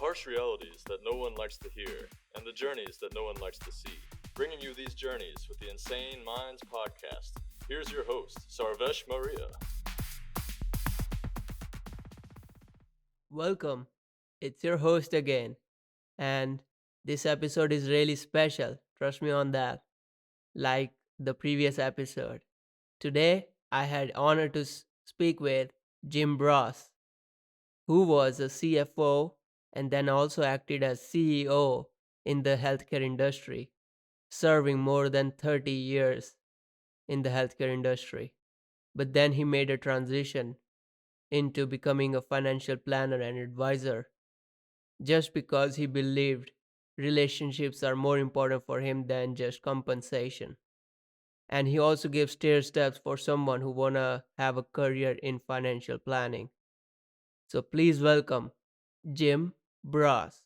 harsh realities that no one likes to hear, and the journeys that no one likes to see. Bringing you these journeys with the Insane Minds podcast. Here's your host, Sarvesh Maria. Welcome. It's your host again. And this episode is really special. Trust me on that. Like the previous episode. Today, I had honor to speak with Jim Bross, who was a CFO and then also acted as CEO in the healthcare industry, serving more than 30 years in the healthcare industry. But then he made a transition into becoming a financial planner and advisor just because he believed relationships are more important for him than just compensation. And he also gives clear steps for someone who wanna have a career in financial planning. So please welcome Jim Brass.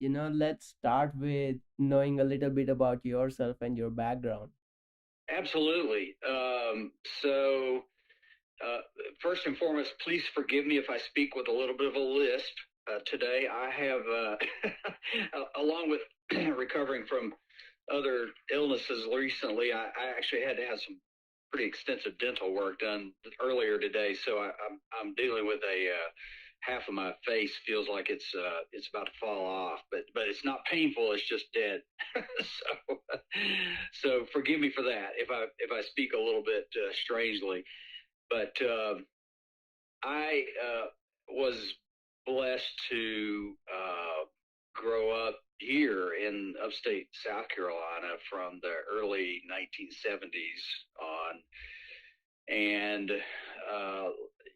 Let's start with knowing a little bit about yourself and your background. Absolutely. So, uh, First and foremost, please forgive me if I speak with a little bit of a lisp. Today, I have, along with recovering from other illnesses recently, I actually had to have some pretty extensive dental work done earlier today. So I'm dealing with a half of my face feels like it's about to fall off, but it's not painful. It's just dead. so so forgive me for that if I speak a little bit strangely, but I was blessed to grow up here in upstate South Carolina from the early 1970s on, and uh,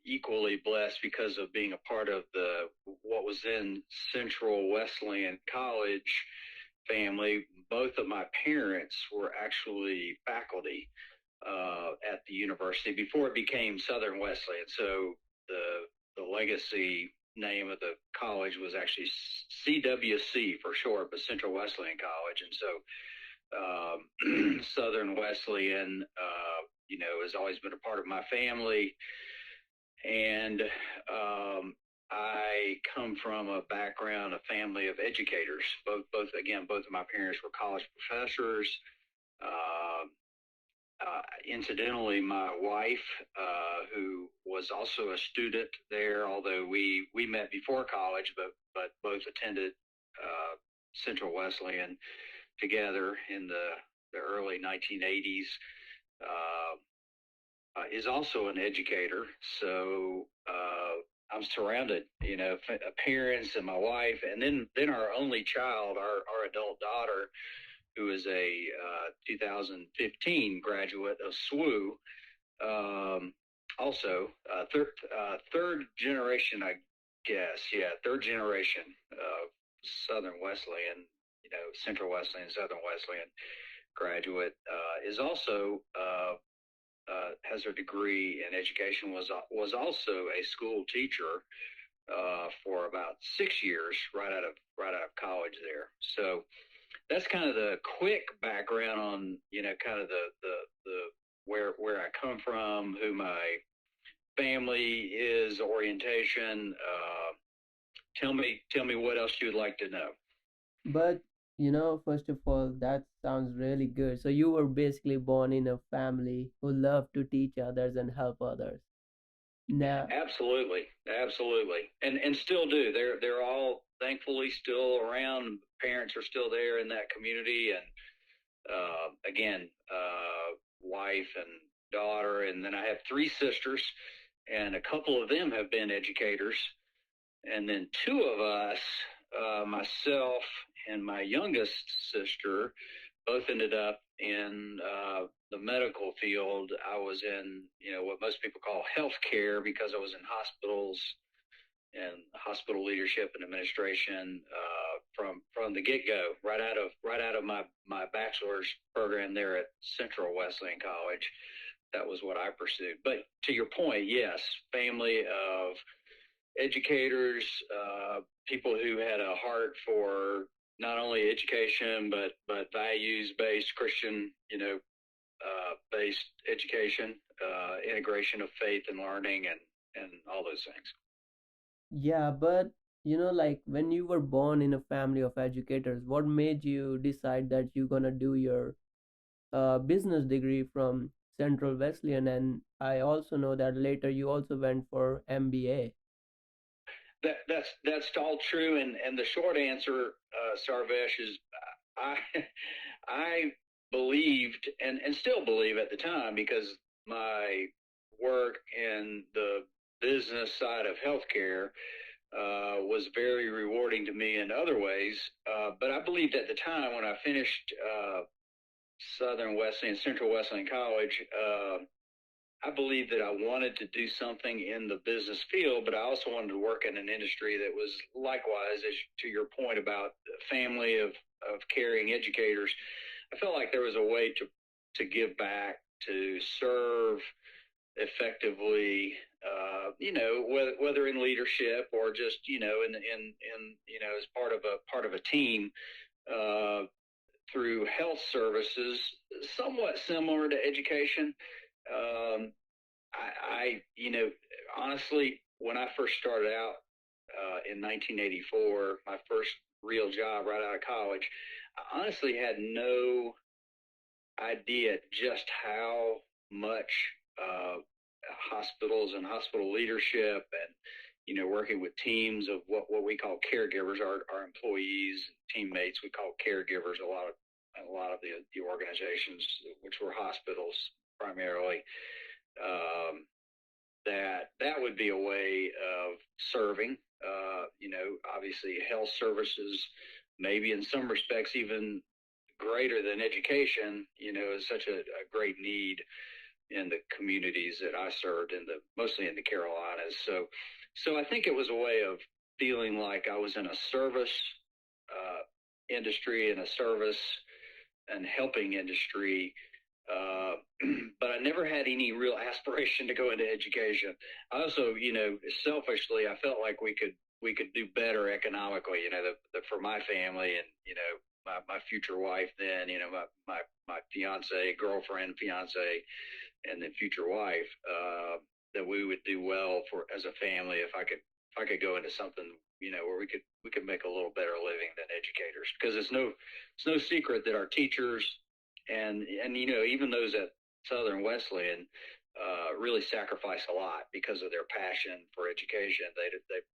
equally blessed because of being a part of the what was then Central Wesleyan College family. Both of my parents were actually faculty at the university before it became Southern Wesleyan. So the legacy name of the college was actually CWC for short, but Central Wesleyan College, and so Southern Wesleyan, has always been a part of my family. And I come from a background, a family of educators. Both of my parents were college professors. Uh, Incidentally, my wife, who was also a student there, although we met before college, but both attended Central Wesleyan together in the early 1980s, is also an educator. So I'm surrounded, parents and my wife, and then our only child, our adult daughter, who is a 2015 graduate of SWU. Also, third generation, I guess. Yeah, third generation Southern Wesleyan, Central Wesleyan, Southern Wesleyan graduate, is also has her degree in education. Was also a school teacher for about 6 years right out of college there. So that's kind of the quick background on kind of the where I come from, who my family is, orientation. Tell me what else you'd like to know. But first of all, that sounds really good. So you were basically born in a family who loved to teach others and help others. Now, Absolutely, and still do. They're all thankfully still around. Parents are still there in that community, and again, wife and daughter, and then I have three sisters, and a couple of them have been educators, and then two of us, myself and my youngest sister, both ended up in the medical field. I was in, what most people call healthcare because I was in hospitals and hospital leadership and administration from the get go, right out of my bachelor's program there at Central Wesleyan College. That was what I pursued. But to your point, yes, family of educators, people who had a heart for not only education but values based Christian, based education, integration of faith and learning, and all those things. yeah, but Like when you were born in a family of educators, what made you decide that you're gonna do your business degree from Central Wesleyan? And I also know that later you also went for MBA. That's all true, and the short answer, Sarvesh, is I I believed and still believe at the time, because my work in the business side of healthcare was very rewarding to me in other ways. But I believed at the time, when I finished Southern Wesleyan, Central Wesleyan College, I believed that I wanted to do something in the business field, but I also wanted to work in an industry that was likewise, as to your point about the family of caring educators. I felt like there was a way to give back, to serve effectively, whether in leadership or just, as part of a team, uh, through health services, somewhat similar to education. Um, honestly, when I first started out in 1984, my first real job right out of college, I honestly had no idea just how much uh, hospitals and hospital leadership, and working with teams of what we call caregivers, our employees, teammates, we call caregivers. A lot of the organizations, which were hospitals primarily, um, that would be a way of serving. Obviously, health services, maybe in some respects even greater than education, is such a great need in the communities that I served, mostly in the Carolinas. So I think it was a way of feeling like I was in a service industry, and a service and helping industry. Uh, but I never had any real aspiration to go into education. I also, selfishly, I felt like we could do better economically. For my family, and my future wife, then my fiance, girlfriend, fiance, and then future wife, that we would do well for as a family if I could go into something, where we could make a little better living than educators, because it's no secret that our teachers, and even those at Southern Wesleyan, really sacrifice a lot because of their passion for education.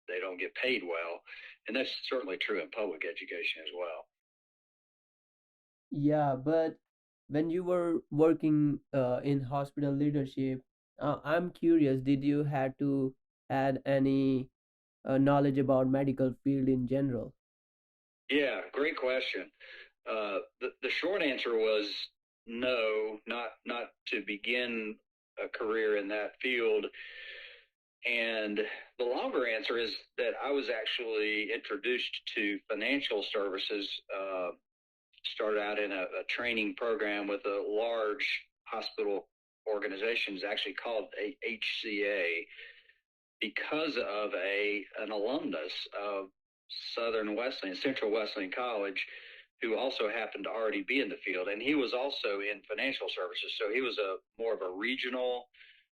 They don't get paid well, and that's certainly true in public education as well. Yeah, but when you were working in hospital leadership, I'm curious, did you had to add any knowledge about medical field in general? Yeah, great question. The short answer was no, not to begin a career in that field. And the longer answer is that I was actually introduced to financial services. Started out in a training program with a large hospital organization, is actually called HCA, because of an alumnus of Southern Wesleyan, Central Wesleyan College, who also happened to already be in the field, and he was also in financial services. So he was a more of a regional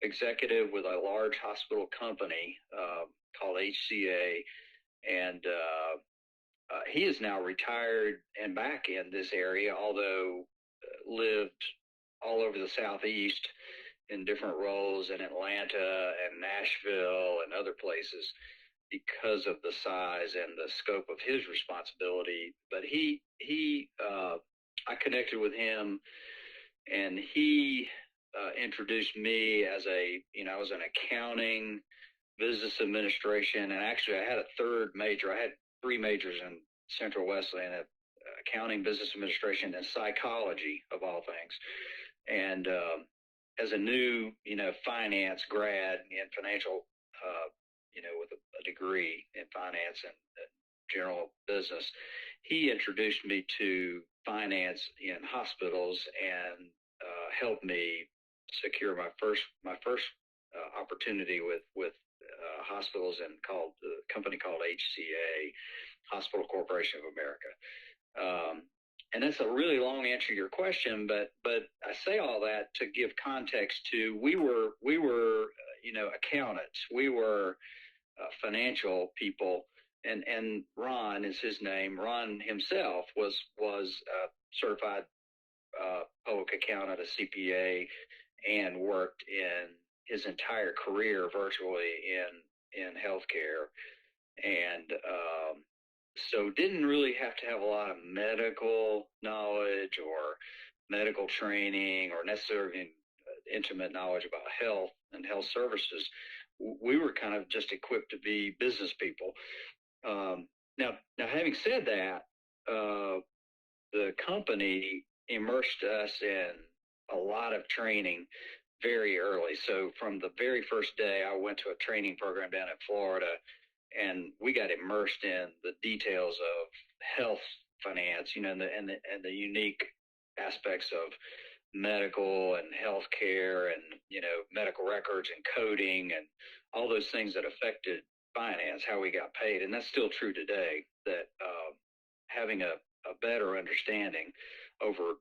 executive with a large hospital company called HCA, and he is now retired and back in this area, although lived all over the Southeast in different roles in Atlanta and Nashville and other places, because of the size and the scope of his responsibility. But I connected with him, and he introduced me as I was an accounting, business administration, and actually I had a third major. I had three majors in Central Wesleyan: accounting, business administration, and psychology, of all things. And as a new, finance grad in financial, with a degree in finance and general business, he introduced me to finance in hospitals, and helped me secure my first opportunity with hospitals, and called the company called HCA, Hospital Corporation of America. And that's a really long answer to your question, but I say all that to give context to, we were accountants, we were financial people, and Ron is his name. Ron himself was a certified public accountant, a CPA, and worked in his entire career virtually in healthcare, and so didn't really have to have a lot of medical knowledge or medical training or necessarily intimate knowledge about health and health services. We were kind of just equipped to be business people. Now, having said that, the company immersed us in a lot of training very early. So from the very first day, I went to a training program down in Florida, and we got immersed in the details of health finance, and the unique aspects of medical and healthcare, and medical records and coding and all those things that affected finance, how we got paid. And that's still true today, that having a better understanding over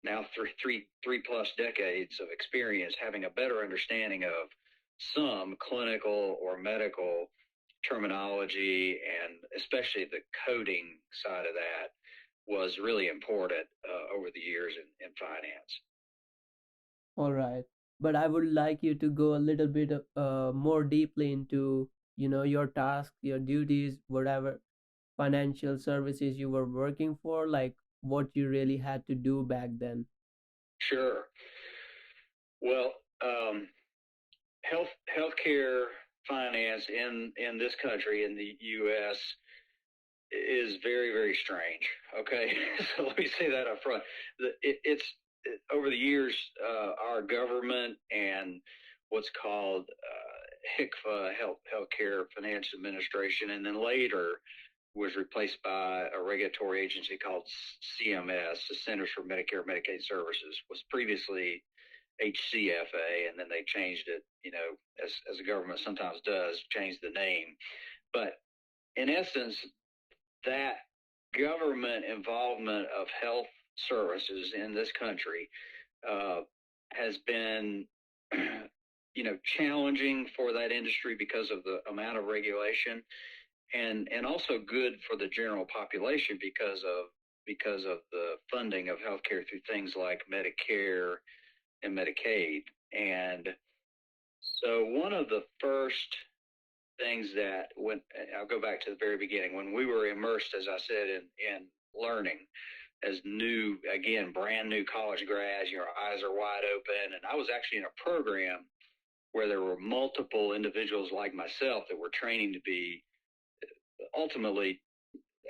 now three plus decades of experience, having a better understanding of some clinical or medical terminology, and especially the coding side of that, was really important over the years in finance. All right. But I would like you to go a little bit more deeply into, your tasks, your duties, whatever financial services you were working for, like what you really had to do back then. Sure. Well, healthcare finance in this country, in the U.S., is very, very strange. Okay, so let me say that up front. It's over the years, our government and what's called HICFA, Healthcare Finance Administration, and then later was replaced by a regulatory agency called CMS, the Centers for Medicare and Medicaid Services, was previously HCFA, and then they changed it, as the government sometimes does, change the name. But in essence, that government involvement of health services in this country has been, challenging for that industry because of the amount of regulation, and also good for the general population because of the funding of healthcare through things like Medicare and Medicaid. And so one of the first things that, when I'll go back to the very beginning, when we were immersed, as I said, in learning as brand new college grads, your eyes are wide open. And I was actually in a program where there were multiple individuals like myself that were training to be, ultimately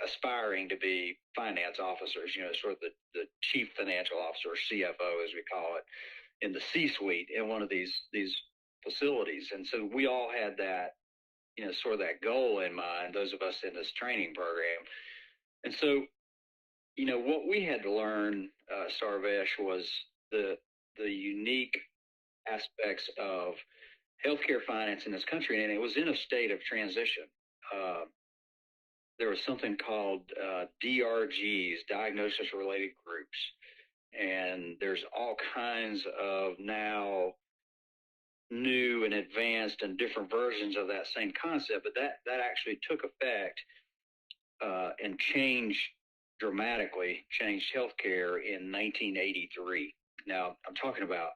aspiring to be finance officers, sort of the chief financial officer, or CFO as we call it, in the C-suite in one of these facilities. And so we all had that, sort of that goal in mind, those of us in this training program. And so, what we had to learn, Sarvesh, was the unique aspects of healthcare finance in this country, and it was in a state of transition. There was something called DRGs, diagnosis-related groups, and there's all kinds of now new and advanced and different versions of that same concept, but that actually took effect and dramatically changed healthcare in 1983. Now, I'm talking about,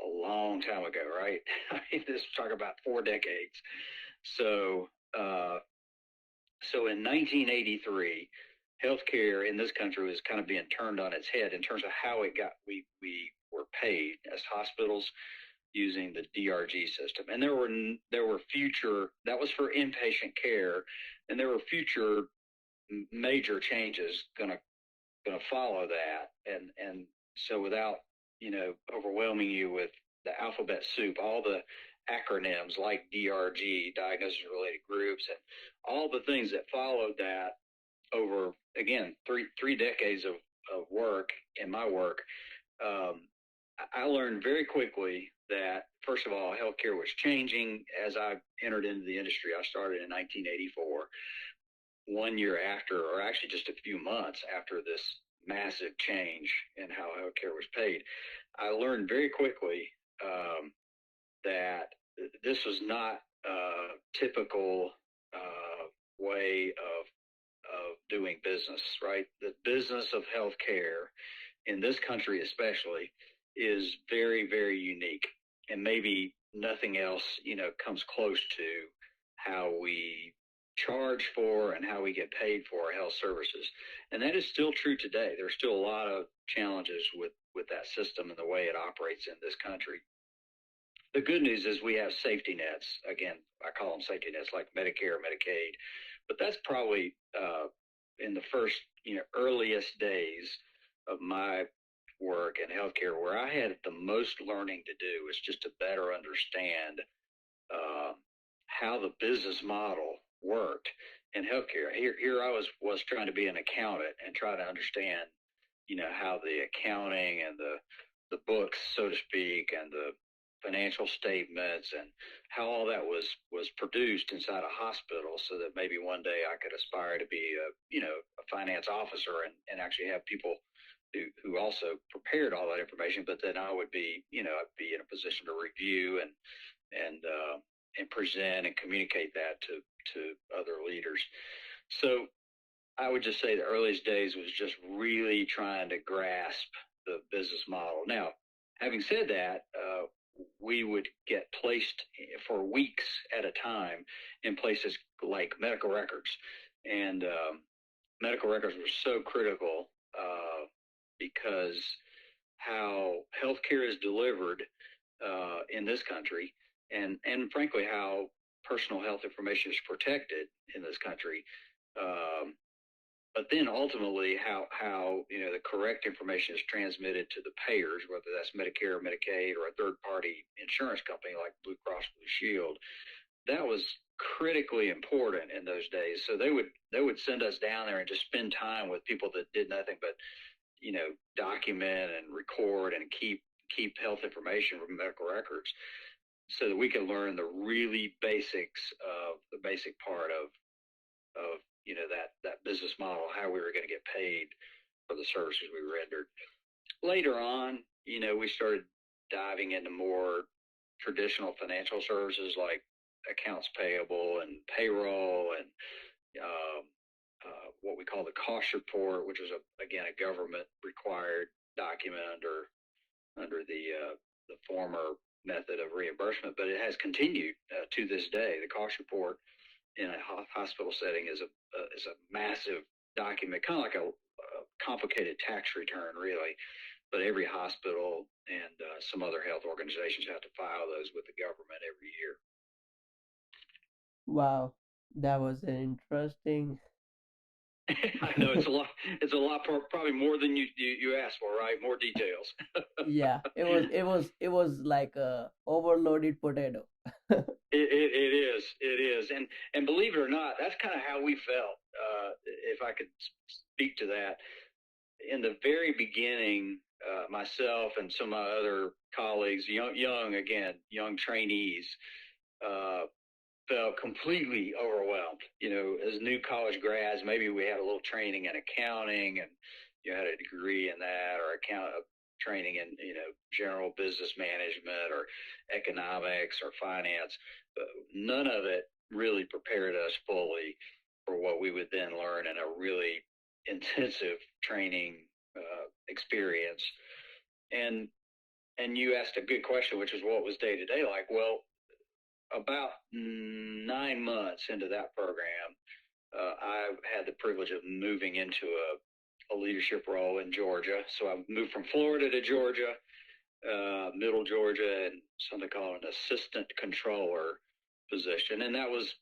a long time ago, right? I mean, this talk about 4 decades. So in 1983, healthcare in this country was kind of being turned on its head in terms of how we were paid as hospitals using the DRG system. And there were future, that was for inpatient care, and there were future major changes going to follow that. And so without, overwhelming you with the alphabet soup, all the acronyms like DRG, diagnosis related groups, and all the things that followed that over, again, three decades of work in my work, I learned very quickly that, first of all, healthcare was changing as I entered into the industry. I started in 1984, 1 year after, or actually just a few months after this massive change in how healthcare was paid. I learned very quickly that this was not typical way of doing business, right? The business of healthcare in this country especially is very, very unique, and maybe nothing else, comes close to how we charge for and how we get paid for our health services. And that is still true today. There's still a lot of challenges with that system and the way it operates in this country. The good news is we have safety nets. Again, I call them safety nets, like Medicare, Medicaid, but that's probably in the first, earliest days of my work in healthcare, where I had the most learning to do was just to better understand uh, how the business model worked in healthcare. Here I was trying to be an accountant and try to understand, how the accounting and the books, so to speak, and the financial statements and how all that was produced inside a hospital, so that maybe one day I could aspire to be a finance officer and actually have people who also prepared all that information, but then I would be, I'd be in a position to review and present and communicate that to other leaders. So I would just say the earliest days was just really trying to grasp the business model. Now, having said that, we would get placed for weeks at a time in places like medical records, and medical records were so critical because how healthcare is delivered in this country, and frankly how personal health information is protected in this country. But then ultimately how the correct information is transmitted to the payers, whether that's Medicare, Medicaid, or a third party insurance company like Blue Cross Blue Shield. That was critically important in those days. So they would send us down there and just spend time with people that did nothing but document and record and keep health information from medical records, so that we can learn the really basics of the basic part of that business model, how we were going to get paid for the services we rendered. Later on, we started diving into more traditional financial services like accounts payable and payroll, and what we call the cost report, which was again a government required document under the former method of reimbursement, but it has continued to this day. The cost report in a hospital setting is a massive document, kind of like a complicated tax return, really. But every hospital and some other health organizations have to file those with the government every year. Wow, that was an interesting. I know it's a lot. It's a lot, probably more than you asked for, right? More details. Yeah, it was like a overloaded potato. It is, and believe it or not, that's kind of how we felt. If I could speak to that, in the very beginning, myself and some of my other colleagues, young trainees, uh, felt completely overwhelmed. As new college grads, maybe we had a little training in accounting, and you had a degree in that, or training in general business management or economics or finance. But none of it really prepared us fully for what we would then learn in a really intensive training experience. And and you asked a good question, which is what was day to day like. Well, about 9 months into that program, I had the privilege of moving into a leadership role in Georgia. So I moved from Florida to Georgia, middle Georgia, and something called an assistant controller position. And that was,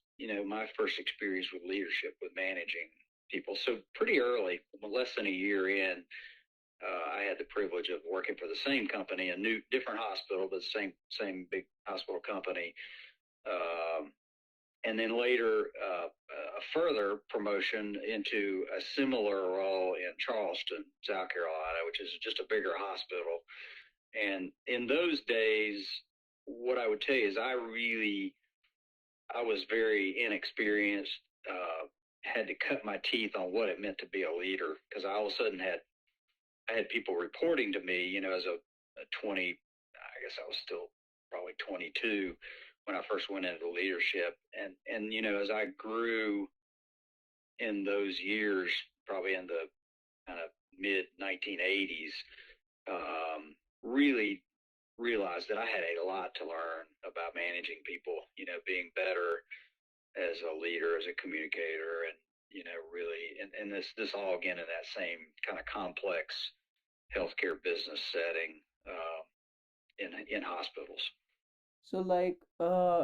my first experience with leadership, with managing people. So pretty early, less than a year in, I had the privilege of working for the same company, a different hospital, but same big hospital company. Um, and then later, a further promotion into a similar role in Charleston, South Carolina, which is just a bigger hospital. And in those days, what I would tell you is I was very inexperienced, had to cut my teeth on what it meant to be a leader, because I all of a sudden I had people reporting to me, as a 20, I guess I was still probably 22 when I first went into leadership. And as I grew in those years, probably in the kind of mid 1980s, really realized that I had a lot to learn about managing people, being better as a leader, as a communicator, and, really, and this all again in that same kind of complex healthcare business setting, in hospitals. So, like,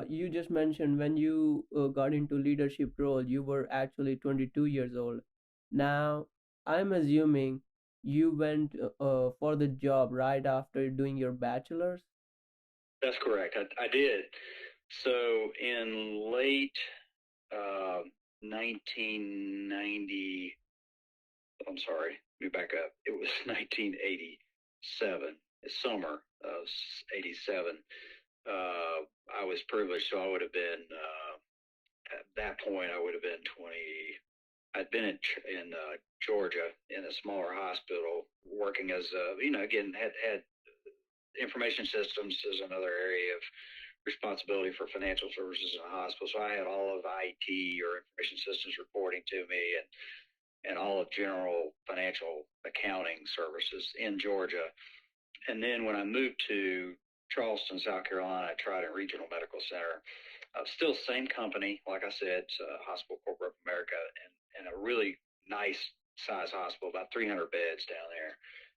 you just mentioned when you got into leadership role, you were actually 22 years old. Now, I'm assuming you went for the job right after doing your bachelor's. That's correct. I did. So in late 1990, I'm sorry, let me back up. It was 1987, summer of 87. I was privileged, so I would have been, at that point, I would have been 20. I'd been in Georgia in a smaller hospital working as, again, had information systems is another area of responsibility for financial services in a hospital. So I had all of IT or information systems reporting to me, and all of general financial accounting services in Georgia. And then when I moved to Charleston, South Carolina, Trident Regional Medical Center, still same company, like I said, Hospital Corporate of America, and a really nice size hospital, about 300 beds down there.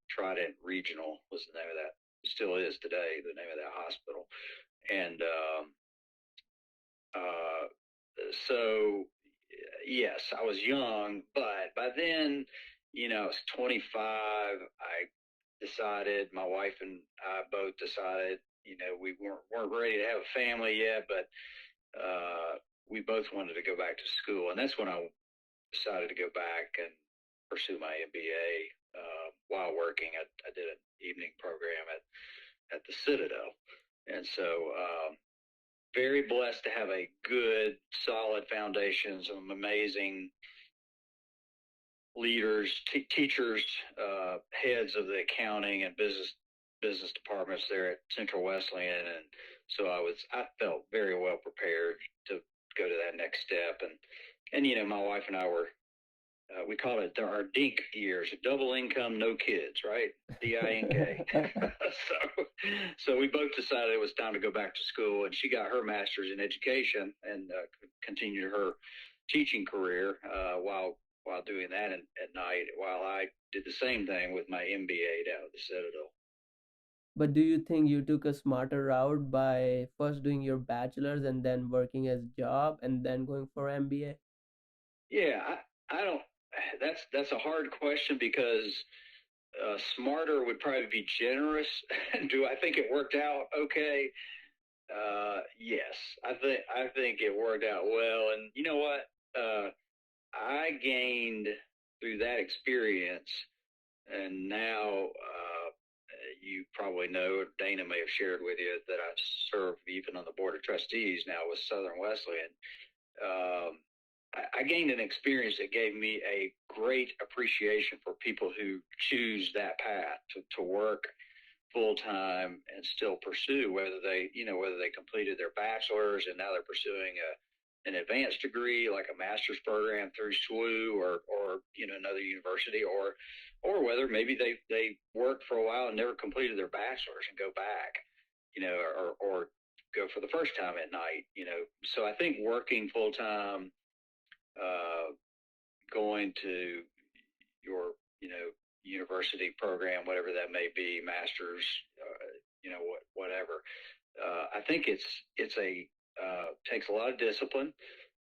Trident Regional was the name of that. Still is today the name of that hospital. And so, yes, I was young, but by then, I was 25. I decided, my wife and I both decided, we weren't ready to have a family yet, but we both wanted to go back to school. And that's when I decided to go back and pursue my MBA while working. I did an evening program at the Citadel. And so very blessed to have a good, solid foundation, some amazing leaders, teachers, heads of the accounting and business departments there at Central Wesleyan. And so I felt very well prepared to go to that next step. And my wife and I were, we call it our DINK years, double income, no kids, right? DINK. So we both decided it was time to go back to school, and she got her master's in education and continued her teaching career while doing that at night, while I did the same thing with my MBA down at the Citadel. But do you think you took a smarter route by first doing your bachelor's and then working as job and then going for MBA? Yeah, I don't. That's a hard question because smarter would probably be generous. Do I think it worked out okay? Yes, I think it worked out well. And you know what? I gained through that experience, and now you probably know, Dana may have shared with you that I serve even on the board of trustees now with Southern Wesleyan. I gained an experience that gave me a great appreciation for people who choose that path to work full time and still pursue, whether they completed their bachelor's and now they're pursuing an advanced degree like a master's program through SWU or another university, or whether maybe they worked for a while and never completed their bachelor's and go back, or go for the first time at night, So I think working full time, going to your university program, whatever that may be, master's, whatever. I think it's a takes a lot of discipline.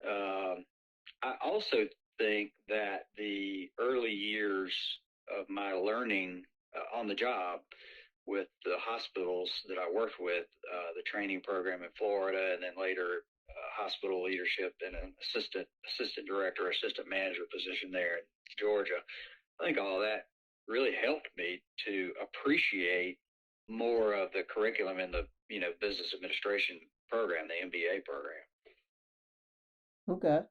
I also think that the early years of my learning on the job with the hospitals that I worked with, the training program in Florida, and then later hospital leadership and an assistant director, assistant manager position there in Georgia. I think all of that really helped me to appreciate more of the curriculum in the business administration program, the MBA program. Okay.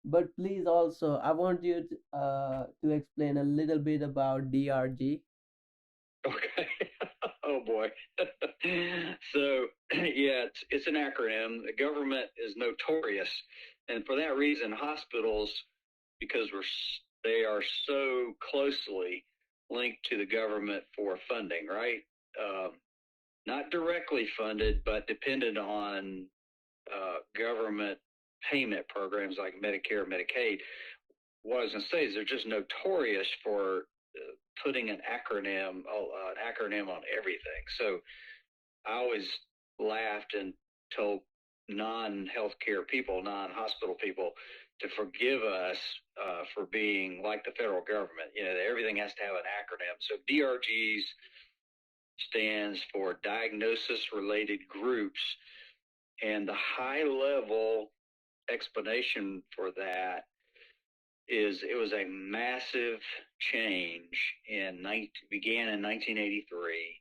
But please also, I want you to explain a little bit about DRG. Okay. Oh boy. So yeah, it's an acronym. The government is notorious, and for that reason, hospitals because they are so closely linked to the government for funding, right? Not directly funded, but dependent on government payment programs like Medicare, Medicaid. What I was going to say is they're just notorious for putting an acronym on everything. So I always laughed and told non-healthcare people, non-hospital people, to forgive us for being like the federal government. Everything has to have an acronym. So DRGs stands for diagnosis-related groups, and the high-level explanation for that is it was a massive change began in 1983.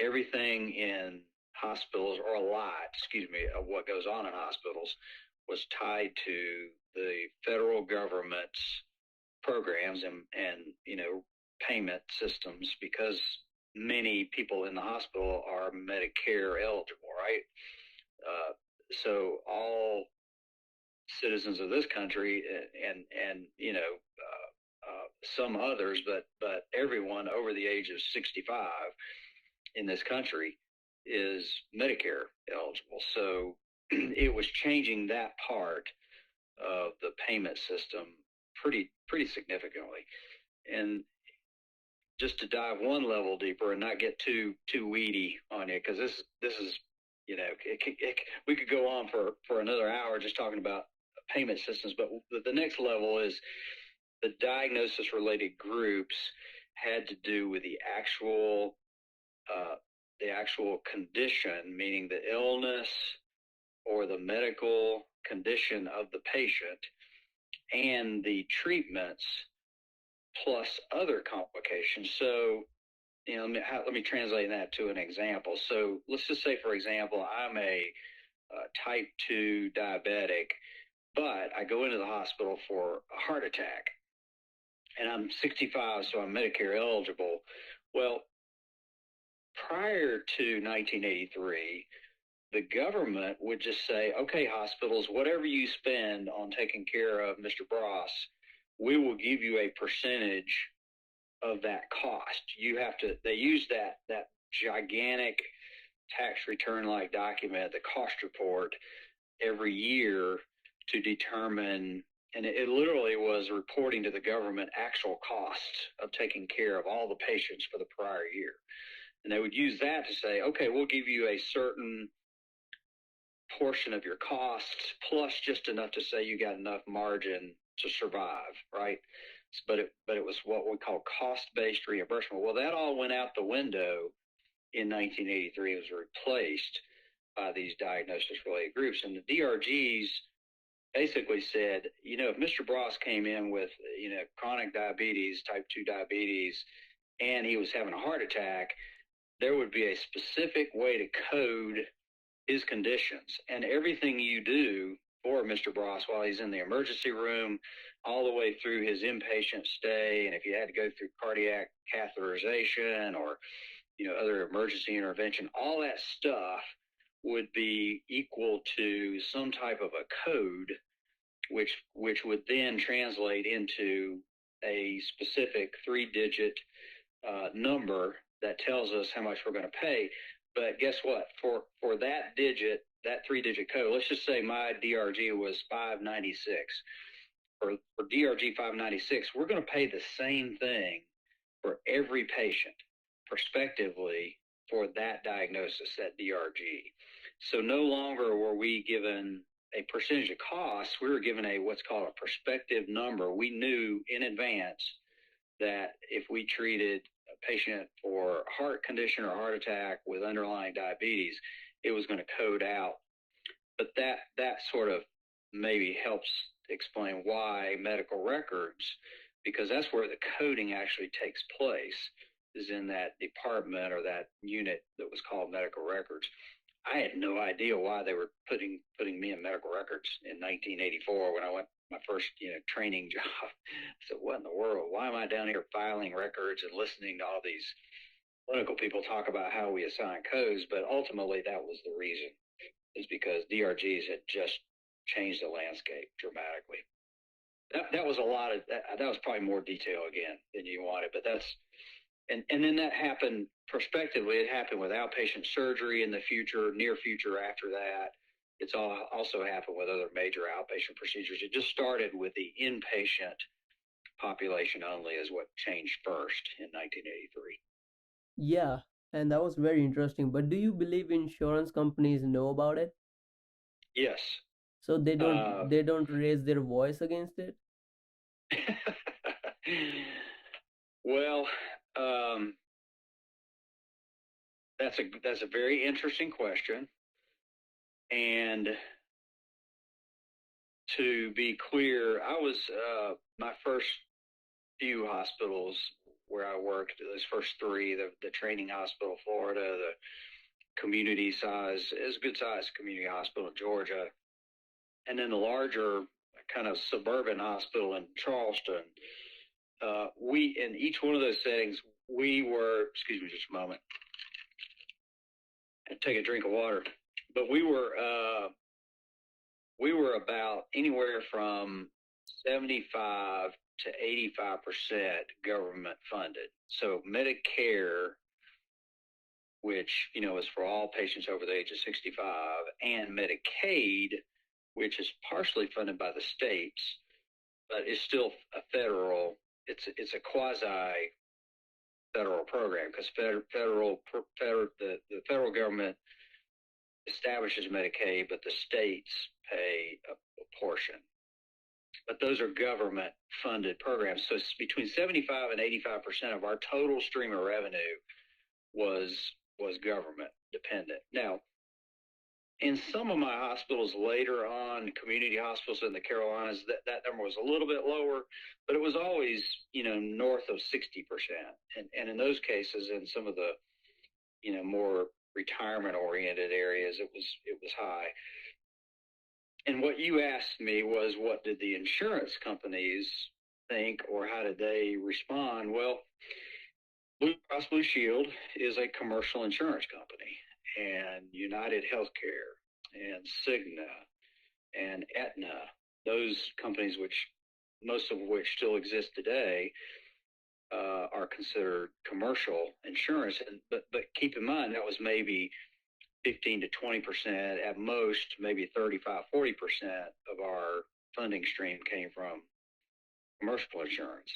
Everything in hospitals, or a lot, of what goes on in hospitals was tied to the federal government's programs and payment systems, because many people in the hospital are Medicare eligible, right? So all citizens of this country and some others, but everyone over the age of 65 in this country is Medicare eligible. So it was changing that part of the payment system pretty significantly. And just to dive one level deeper and not get too weedy on you, because this is we could go on for another hour just talking about payment systems. But the next level is the diagnosis related groups had to do with the actual condition, meaning the illness or the medical condition of the patient, and the treatments plus other complications. So, let me translate that to an example. So let's just say, for example, I'm a type 2 diabetic, but I go into the hospital for a heart attack, and I'm 65, so I'm Medicare eligible. Well, prior to 1983, the government would just say, okay, hospitals, whatever you spend on taking care of Mr. Bross, we will give you a percentage of that cost. They use that gigantic tax return like document, the cost report, every year to determine, and it literally was reporting to the government actual costs of taking care of all the patients for the prior year. And they would use that to say, okay, we'll give you a certain portion of your costs plus just enough to say you got enough margin to survive, right? But it was what we call cost-based reimbursement. Well, that all went out the window in 1983. It was replaced by these diagnosis-related groups. And the DRGs basically said, if Mr. Bross came in with, chronic diabetes, type 2 diabetes, and he was having a heart attack, there would be a specific way to code his conditions. And everything you do for Mr. Bross while he's in the emergency room, all the way through his inpatient stay, and if you had to go through cardiac catheterization or other emergency intervention, all that stuff would be equal to some type of a code, which would then translate into a specific 3-digit number that tells us how much we're going to pay. But guess what? For that 3-digit code, let's just say my DRG was 596. For DRG 596, we're going to pay the same thing for every patient, prospectively, for that diagnosis, that DRG. So no longer were we given a percentage of costs, we were given what's called a prospective number. We knew in advance that if we treated a patient for a heart condition or heart attack with underlying diabetes, it was going to code out. But that sort of maybe helps explain why medical records, because that's where the coding actually takes place, is in that department or that unit that was called medical records. I had no idea why they were putting me in medical records in 1984 when I went my first training job. I said, what in the world? Why am I down here filing records and listening to all these clinical people talk about how we assign codes? But ultimately, that was the reason, is because DRGs had just changed the landscape dramatically. That was a lot of that was probably more detail again than you wanted, but that's and then that happened prospectively. It happened with outpatient surgery in the future, near future after that. It's all also happened with other major outpatient procedures. It just started with the inpatient population only is what changed first in 1983. Yeah, and that was very interesting. But do you believe insurance companies know about it? Yes. So they don't Uh, they don't raise their voice against it? well, um, that's a very interesting question. And to be clear, I was my first few hospitals where I worked, those first three, the training hospital, Florida, the community size, is good size community hospital in Georgia, and then the larger kind of suburban hospital in Charleston. We in each one of those settings, we were, excuse me just a moment, and take a drink of water, but we were about anywhere from 75 to 85% government funded. So Medicare, which is for all patients over the age of 65, and Medicaid, which is partially funded by the states, but is still a federal. It's a quasi federal program because the federal government establishes Medicaid, but the states pay a portion. But those are government funded programs. So it's between 75 and 85% of our total stream of revenue was government dependent. Now, in some of my hospitals later on, community hospitals in the Carolinas, that number was a little bit lower, but it was always, north of 60%. And in those cases, in some of the, more retirement oriented areas, it was high. And what you asked me was, what did the insurance companies think, or how did they respond? Well, Blue Cross Blue Shield is a commercial insurance company, and United Healthcare and Cigna and Aetna, those companies, which most of which still exist today, are considered commercial insurance. But keep in mind that was maybe 15 to 20%, at most maybe 35, 40% of our funding stream came from commercial insurance.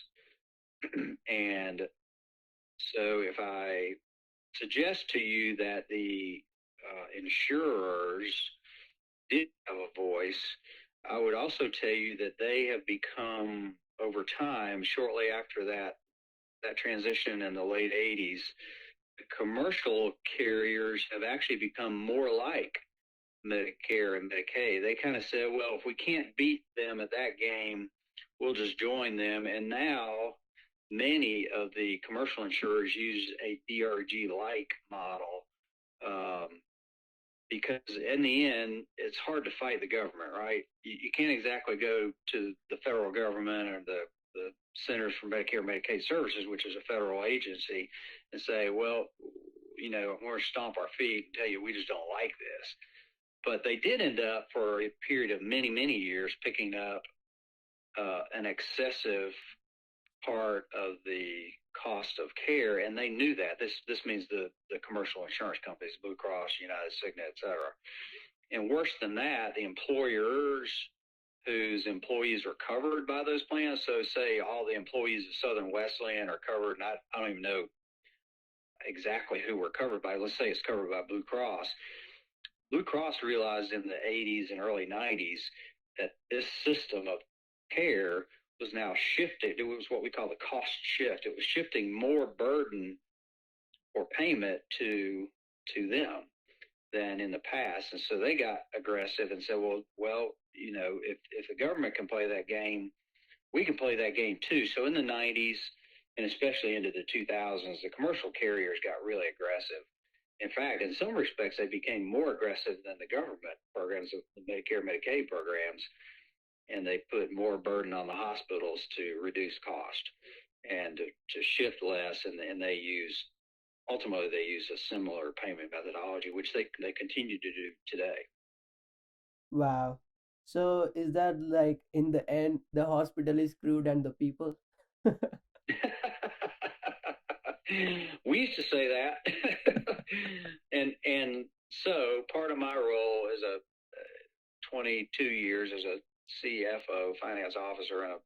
And so if I suggest to you that the insurers did have a voice, I would also tell you that they have become, over time, shortly after that transition in the late 80s, the commercial carriers have actually become more like Medicare and Medicaid. They kind of said, well, if we can't beat them at that game, we'll just join them. And now many of the commercial insurers use a DRG-like model, because in the end, it's hard to fight the government, right? You can't exactly go to the federal government or the Centers for Medicare and Medicaid Services, which is a federal agency, and say, well, we're going to stomp our feet and tell you we just don't like this. But they did end up, for a period of many, many years, picking up an excessive part of the cost of care, and they knew that. This means the commercial insurance companies, Blue Cross, United, Cigna, et cetera. And worse than that, the employers whose employees are covered by those plans, so say all the employees of Southern Wesleyan are covered, and I don't even know exactly who were covered by. Let's say it's covered by Blue Cross. Blue Cross realized in the 80s and early 90s that this system of care was now shifted. It was what we call the cost shift. It was shifting more burden or payment to them than in the past. And so they got aggressive and said, well, if the government can play that game, we can play that game too. So in the 90s, and especially into the 2000s, the commercial carriers got really aggressive. In fact, in some respects, they became more aggressive than the government programs, the Medicare, Medicaid programs, and they put more burden on the hospitals to reduce cost and to shift less, and they ultimately use a similar payment methodology, which they continue to do today. Wow. So is that like in the end the hospital is screwed and the people? We used to say that, and so part of my role as a 22 years as a CFO, finance officer in a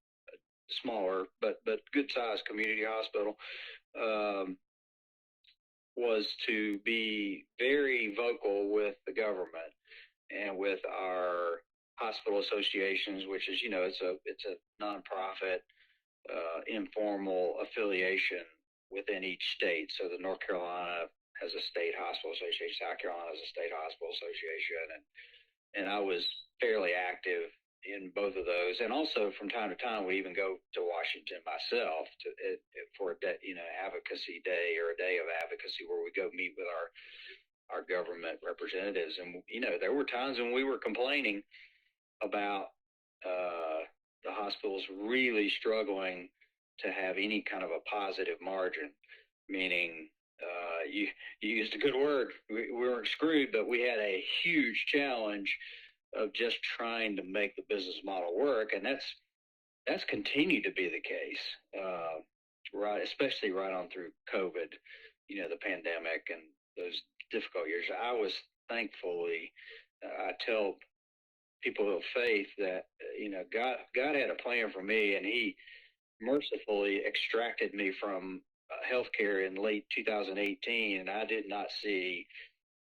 smaller but good sized community hospital, um, was to be very vocal with the government and with our hospital associations, which is it's a nonprofit informal affiliation within each state. So the North Carolina has a state hospital association, South Carolina has a state hospital association, and I was fairly active in both of those. And also from time to time, we even go to Washington myself for a day, advocacy day or a day of advocacy where we go meet with our government representatives. And there were times when we were complaining about the hospitals really struggling to have any kind of a positive margin, meaning you used a good word. We weren't screwed, but we had a huge challenge of just trying to make the business model work, and that's continued to be the case, right? Especially right on through COVID, the pandemic and those difficult years. I was thankfully, I tell people of faith that God had a plan for me, and He mercifully extracted me from healthcare in late 2018, and I did not see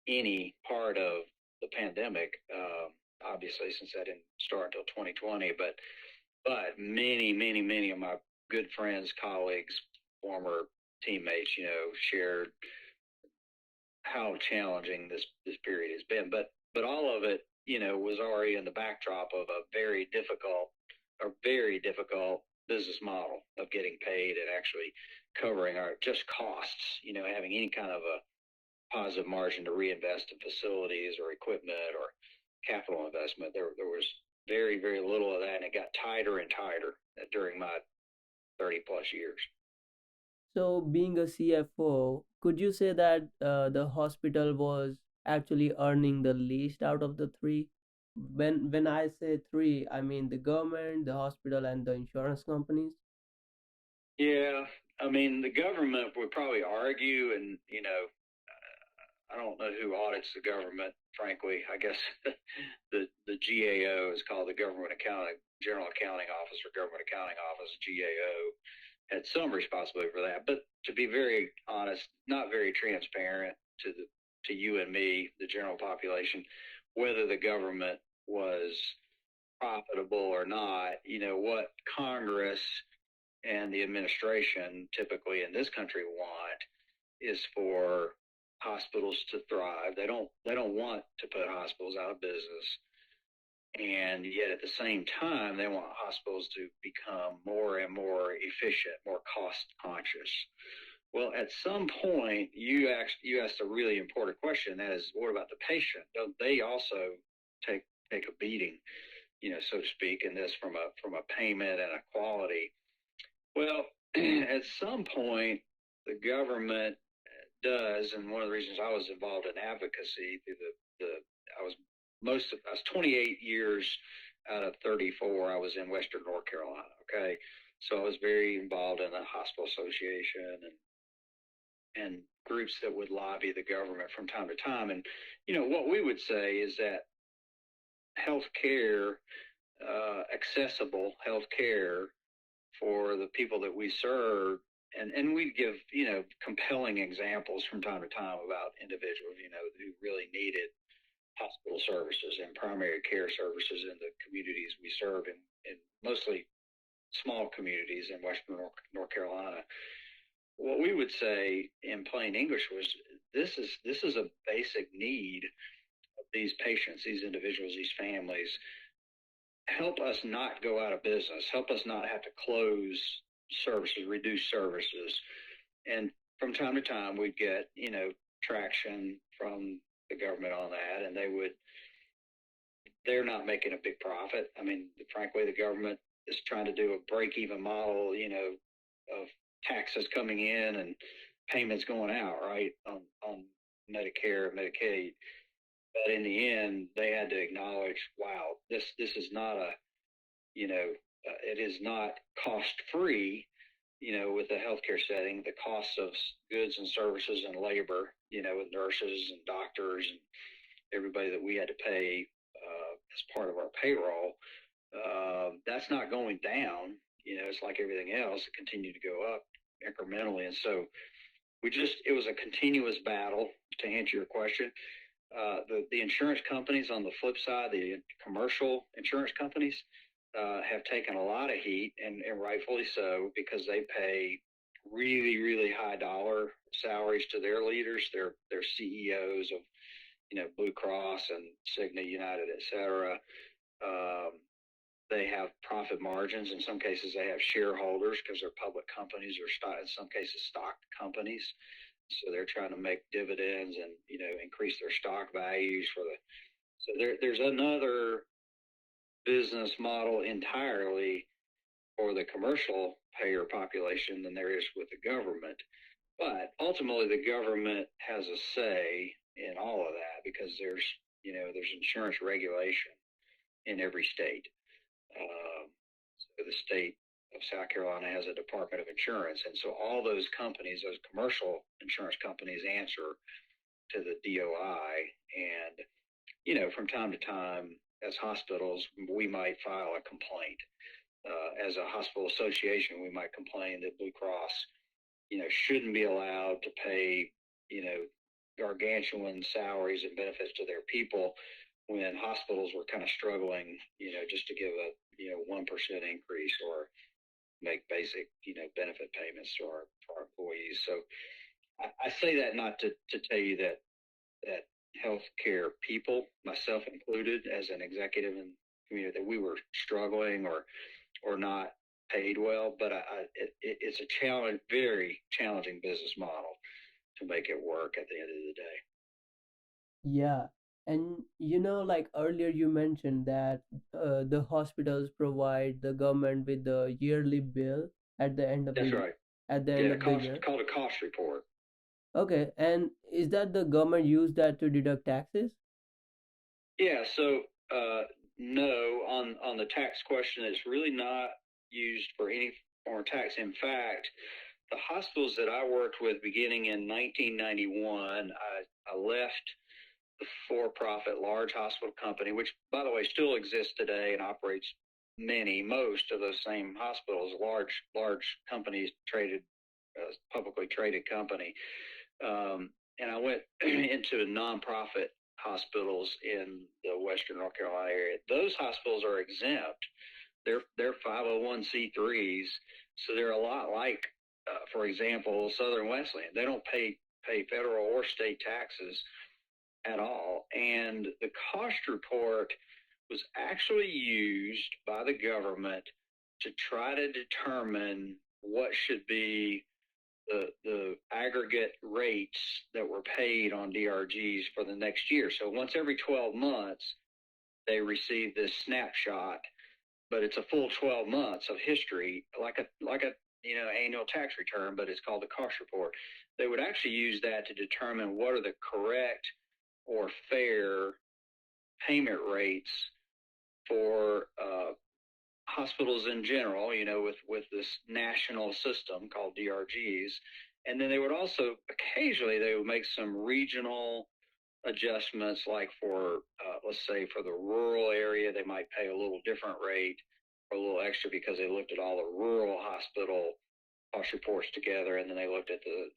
any part of the pandemic. Obviously, since I didn't start until 2020, but many of my good friends, colleagues, former teammates, shared how challenging this period has been. But all of it, was already in the backdrop of a very difficult business model of getting paid and actually covering our just costs, having any kind of a positive margin to reinvest in facilities or equipment or capital investment. There was very, very little of that, and it got tighter and tighter during my 30 plus years. So, being a CFO, could you say that the hospital was actually earning the least out of the three? When I say three, I mean the government, the hospital, and the insurance companies. Yeah, I mean, the government would probably argue, and I don't know who audits the government. Frankly, I guess the GAO is called the Government Accounting General Accounting Office or Government Accounting Office. GAO had some responsibility for that, but to be very honest, not very transparent to you and me, the general population, whether the government was profitable or not. What Congress and the administration typically in this country want is for hospitals to thrive. They don't want to put hospitals out of business. And yet at the same time, they want hospitals to become more and more efficient, more cost conscious. Well, at some point, you asked a really important question. That is, what about the patient? Don't they also take a beating, so to speak, in this from a payment and a quality? Well, at some point, the government does, and one of the reasons I was involved in advocacy through the I was I was 28 years out of 34. I was in Western North Carolina. Okay, so I was very involved in the hospital association and groups that would lobby the government from time to time. And what we would say is that healthcare, accessible healthcare for the people that we serve, and we'd give compelling examples from time to time about individuals who really needed hospital services and primary care services in the communities we serve in mostly small communities in Western North Carolina. What we would say in plain English was this is a basic need of these patients, these individuals, these families. Help us not go out of business. Help us not have to close services, reduce services. And from time to time, we'd get, traction from the government on that, and they're not making a big profit. I mean, frankly, the government is trying to do a break-even model, of taxes coming in and payments going out, right, on Medicare and Medicaid. But in the end, they had to acknowledge, wow, this is not a, it is not cost free. With the healthcare setting, the costs of goods and services and labor, with nurses and doctors and everybody that we had to pay as part of our payroll, that's not going down. It's like everything else; it continued to go up incrementally, and so it was a continuous battle. To answer your question, the insurance companies on the flip side, the commercial insurance companies, have taken a lot of heat, and rightfully so, because they pay really, really high dollar salaries to their leaders, their CEOs of Blue Cross and Cigna, United, et cetera. They have profit margins. In some cases, they have shareholders because they're public companies, or in some cases stock companies. So they're trying to make dividends and increase their stock values for the. So there's another business model entirely for the commercial payer population than there is with the government. But ultimately, the government has a say in all of that because there's insurance regulation in every state. So the state of South Carolina has a Department of Insurance, and so all those companies, those commercial insurance companies, answer to the DOI. And from time to time, as hospitals, we might file a complaint. As a hospital association, we might complain that Blue Cross, shouldn't be allowed to pay, gargantuan salaries and benefits to their people when hospitals were kind of struggling, just to give a 1% increase or make basic, benefit payments to our employees. So I say that not to tell you that healthcare people, myself included, as an executive in the community, that we were struggling or not paid well, but it's a very challenging business model to make it work at the end of the day. Yeah. And like earlier you mentioned that the hospitals provide the government with the yearly bill at the end of That's the right. at the end Yeah, of the year. called a cost report. Okay, and is that the government use that to deduct taxes? Yeah, so no, on the tax question, it's really not used for any form of tax. In fact, the hospitals that I worked with beginning in 1991, I left the for-profit large hospital company, which, by the way, still exists today and operates most of those same hospitals, large companies, publicly traded company. And I went into nonprofit hospitals in the Western North Carolina area. Those hospitals are exempt. They're 501c3s, so they're a lot like, for example, Southern Wesleyan. They don't pay federal or state taxes at all. And the cost report was actually used by the government to try to determine what should be the aggregate rates that were paid on DRGs for the next year. So once every 12 months, they receive this snapshot, but it's a full 12 months of history, like a annual tax return, but it's called the cost report. They would actually use that to determine what are the correct or fair payment rates for hospitals in general, with this national system called DRGs. And then they would also occasionally make some regional adjustments, like for let's say for the rural area, they might pay a little different rate or a little extra because they looked at all the rural hospital cost reports together, and then they looked at the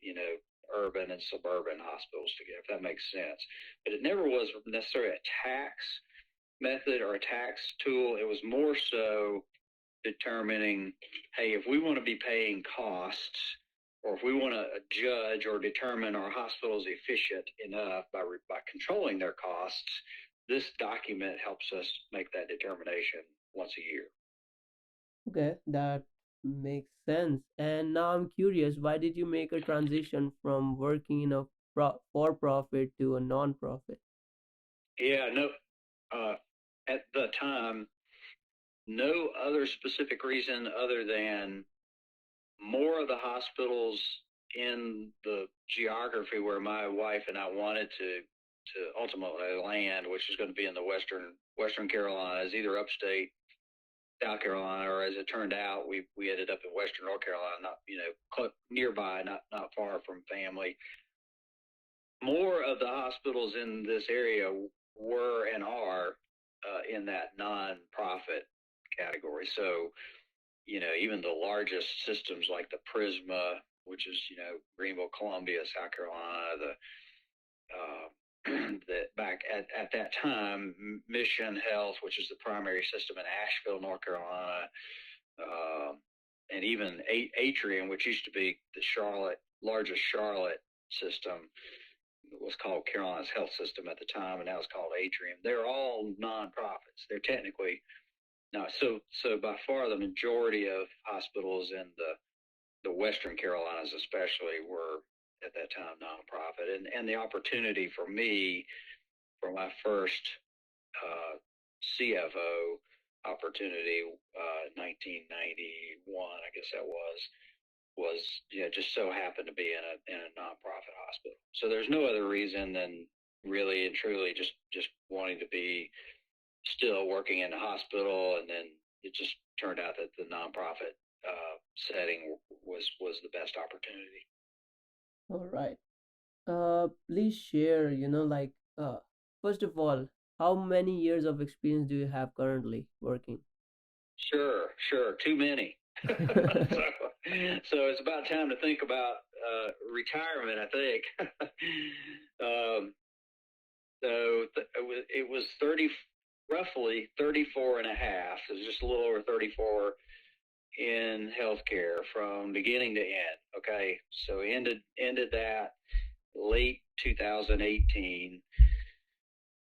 urban and suburban hospitals together, if that makes sense. But it never was necessarily a tax method or a tax tool. It was more so determining, hey, if we want to be paying costs, or if we want to judge or determine our hospitals efficient enough by controlling their costs, this document helps us make that determination once a year. Okay, that makes sense. And now I'm curious, why did you make a transition from working in a for-profit to a non-profit? Yeah, no, at the time, no other specific reason other than more of the hospitals in the geography where my wife and I wanted to ultimately land, which is going to be in the Western Carolinas, either upstate South Carolina, or as it turned out, we ended up in Western North Carolina, not nearby, not far from family. More of the hospitals in this area were and are in that nonprofit category. So, even the largest systems like the Prisma, which is, Greenville, Columbia, South Carolina, that back at that time, Mission Health, which is the primary system in Asheville, North Carolina, and even Atrium, which used to be the largest Charlotte system, was called Carolina's Health System at the time, and now it's called Atrium. They're all nonprofits. They're technically not so by far the majority of hospitals in the Western Carolinas, especially, were at that time nonprofit, and the opportunity for me for my first CFO opportunity, 1991, I guess that was just so happened to be in a nonprofit hospital. So there's no other reason than really and truly just wanting to be still working in the hospital, and then it just turned out that the nonprofit setting was the best opportunity. All right. Please share, first of all, how many years of experience do you have currently working? Sure. Too many. so it's about time to think about retirement, I think. It was roughly 34 and a half. It was just a little over 34 in healthcare from beginning to end. Okay, so ended that late 2018,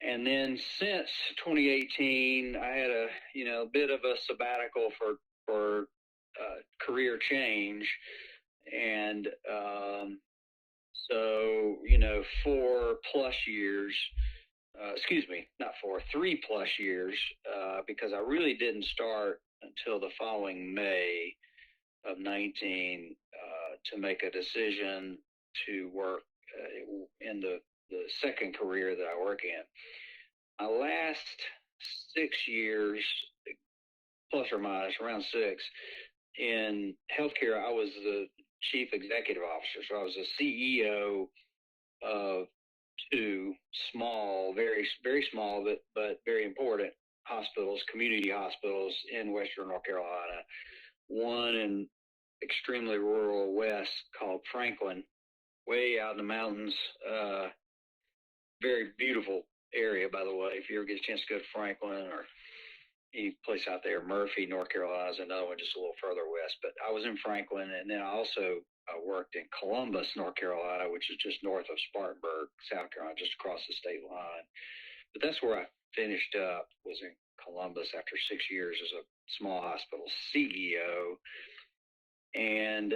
and then since 2018, I had a bit of a sabbatical for career change, and so 4+ years. Excuse me, not 4, 3+ years, because I really didn't start until the following May of 19 to make a decision to work in the second career that I work in. My last 6 years, plus or minus around 6, in healthcare, I was the chief executive officer. So I was the CEO of 2 small, very, very small, but very important hospitals, community hospitals in Western North Carolina. One in extremely rural west called Franklin, way out in the mountains. Very beautiful area, by the way. If you ever get a chance to go to Franklin or any place out there, Murphy, North Carolina is another one just a little further west. But I was in Franklin, and then I also worked in Columbus, North Carolina, which is just north of Spartanburg, South Carolina, just across the state line. But that's where I finished up, was in Columbus after 6 years as a small hospital CEO. And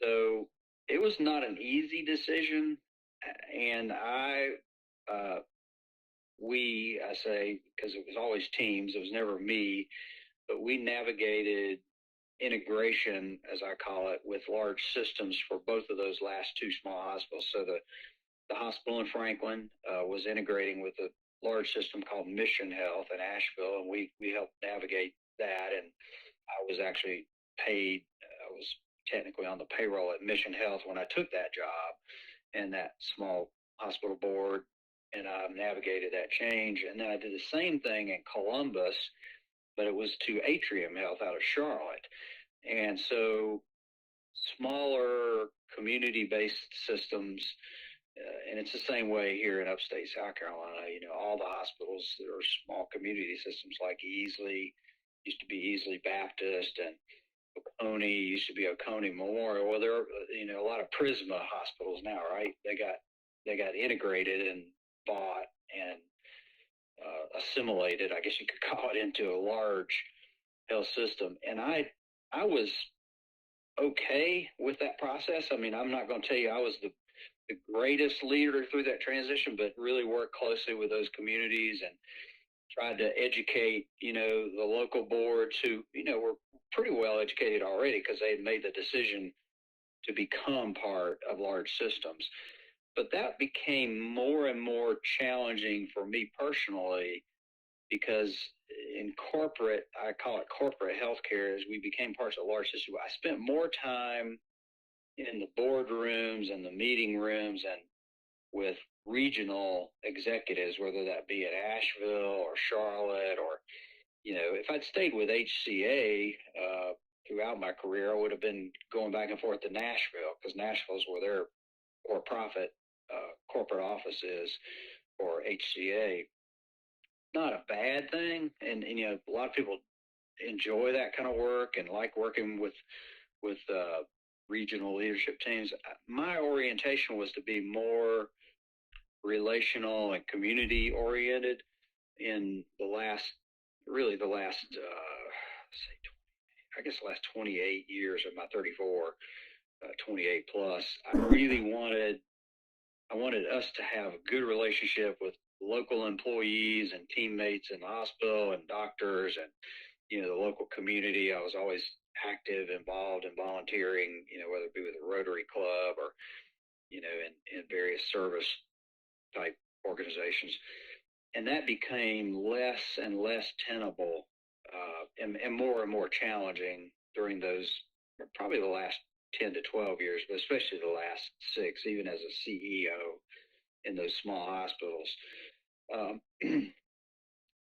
so it was not an easy decision. And I say, because it was always teams, it was never me, but we navigated integration, as I call it, with large systems for both of those last 2 small hospitals. So the hospital in Franklin was integrating with a large system called Mission Health in Asheville, and we helped navigate that. And I was actually paid. I was technically on the payroll at Mission Health when I took that job and that small hospital board, and I navigated that change. And then I did the same thing in Columbus, but it was to Atrium Health out of Charlotte. And so smaller community-based systems, and it's the same way here in upstate South Carolina. All the hospitals that are small community systems, like Easley, used to be Easley Baptist, and Oconee used to be Oconee Memorial. Well, there are a lot of Prisma hospitals now, right? They got integrated and bought and assimilated, I guess you could call it, into a large health system. And I was okay with that process. I mean, I'm not going to tell you I was the greatest leader through that transition, but really worked closely with those communities and tried to educate, the local boards who, were pretty well educated already because they had made the decision to become part of large systems. But that became more and more challenging for me personally because in corporate, I call it corporate healthcare, as we became parts of a large system. I spent more time in the boardrooms and the meeting rooms and with regional executives, whether that be at Asheville or Charlotte or, if I'd stayed with HCA throughout my career, I would have been going back and forth to Nashville because Nashville's where their for-profit corporate office is for HCA. Not a bad thing, and a lot of people enjoy that kind of work and like working with regional leadership teams. My orientation was to be more relational and community oriented in the last I guess the last 28 years of my 34, 28 plus. I wanted us to have a good relationship with local employees and teammates in the hospital and doctors and, the local community. I was always active, involved in volunteering, whether it be with a Rotary Club or, in various service type organizations. And that became less and less tenable and more challenging during those, probably the last 10 to 12 years, but especially the last 6, even as a CEO in those small hospitals.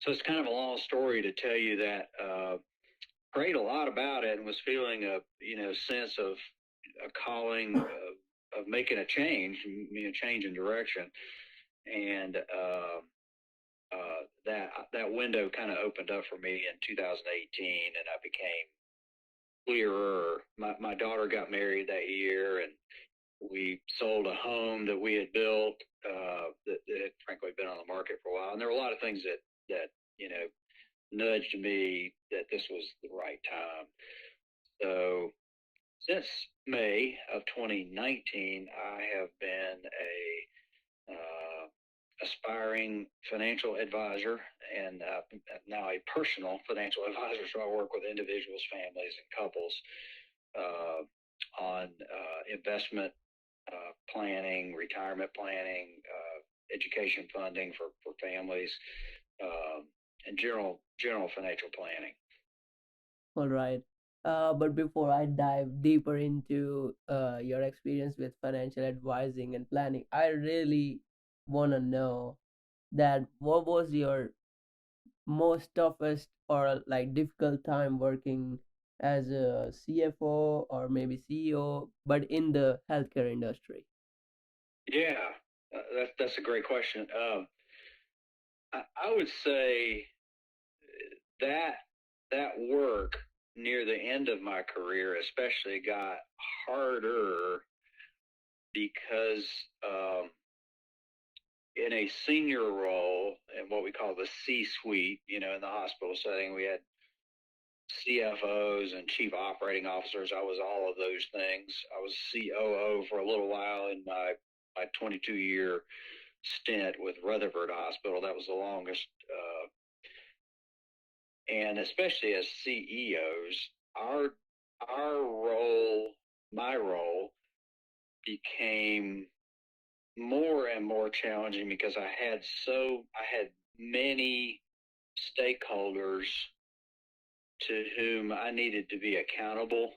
So it's kind of a long story to tell you that prayed a lot about it and was feeling a sense of a calling of making a change, change in direction, and that window kind of opened up for me in 2018, and I became clearer. My daughter got married that year, and we sold a home that we had built that had frankly been on the market for a while. And there were a lot of things that nudged me that this was the right time. So since May of 2019, I have been a aspiring financial advisor and now a personal financial advisor. So I work with individuals, families, and couples on investment planning, retirement planning, education funding for families, and general financial planning. All right. But before I dive deeper into your experience with financial advising and planning, I really want to know that what was your most toughest or like difficult time working as a CFO or maybe CEO, but in the healthcare industry? Yeah, that's a great question. I would say that work near the end of my career especially got harder because in a senior role in what we call the C-suite, in the hospital setting, we had CFOs and chief operating officers. I was all of those things. I was COO for a little while in my 22-year stint with Rutherford Hospital. That was the longest. And especially as CEOs, my role became more and more challenging because I had many stakeholders to whom I needed to be accountable.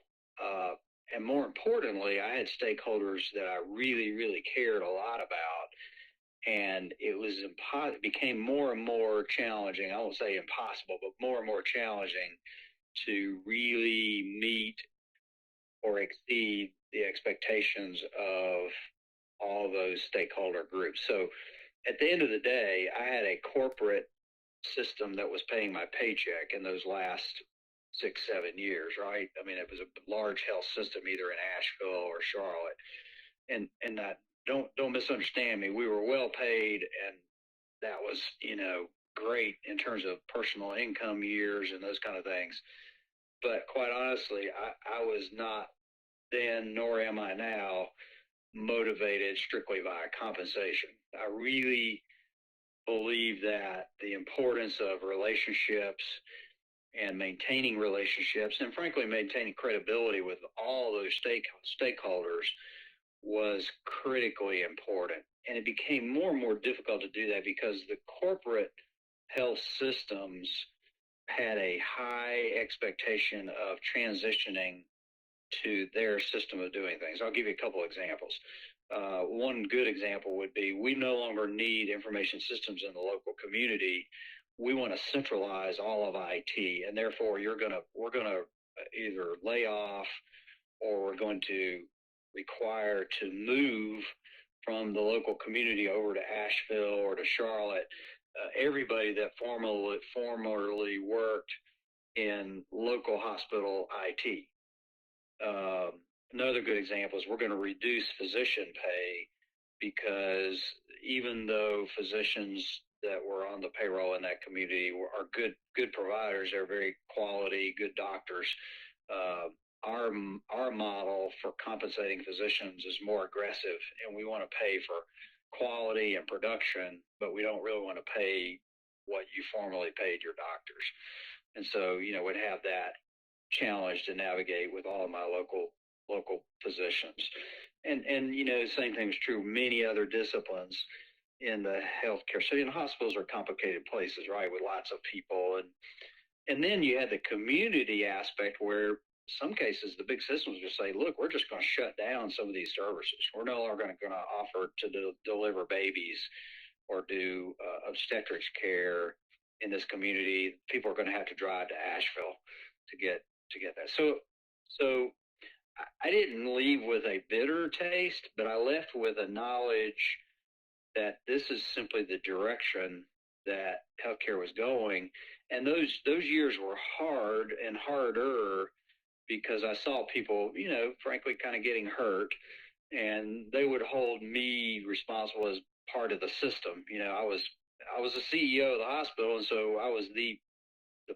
And more importantly, I had stakeholders that I really, really cared a lot about. And it became more and more challenging. I won't say impossible, but more and more challenging to really meet or exceed the expectations of all those stakeholder groups. So at the end of the day, I had a corporate system that was paying my paycheck in those last 6-7 years, right? I mean, it was a large health system either in Asheville or Charlotte. And don't misunderstand me. We were well paid, and that was, great in terms of personal income years and those kind of things. But quite honestly, I was not then, nor am I now, motivated strictly by compensation. I really believe that the importance of relationships and maintaining relationships and frankly maintaining credibility with all those stakeholders was critically important. And it became more and more difficult to do that because the corporate health systems had a high expectation of transitioning to their system of doing things. I'll give you a couple examples. One good example would be we no longer need information systems in the local community. We want to centralize all of IT, and therefore we're gonna either lay off or we're going to require to move from the local community over to Asheville or to Charlotte. Everybody that formerly worked in local hospital IT. Another good example is we're going to reduce physician pay because even though physicians that were on the payroll in that community are good providers, they're very quality, good doctors. Our model for compensating physicians is more aggressive, and we want to pay for quality and production, but we don't really want to pay what you formerly paid your doctors. And so, we'd have that challenge to navigate with all of my local physicians. And the same thing is true many other disciplines in the healthcare. So, hospitals are complicated places, right, with lots of people. And then you had the community aspect where some cases the big systems just say, look, we're just going to shut down some of these services. We're no longer going to offer to deliver babies or do obstetrics care in this community. People are going to have to drive to Asheville to get that. So I didn't leave with a bitter taste, but I left with a knowledge that this is simply the direction that healthcare was going. And those years were hard and harder because I saw people, frankly, kind of getting hurt, and they would hold me responsible as part of the system. I was the CEO of the hospital, and so I was the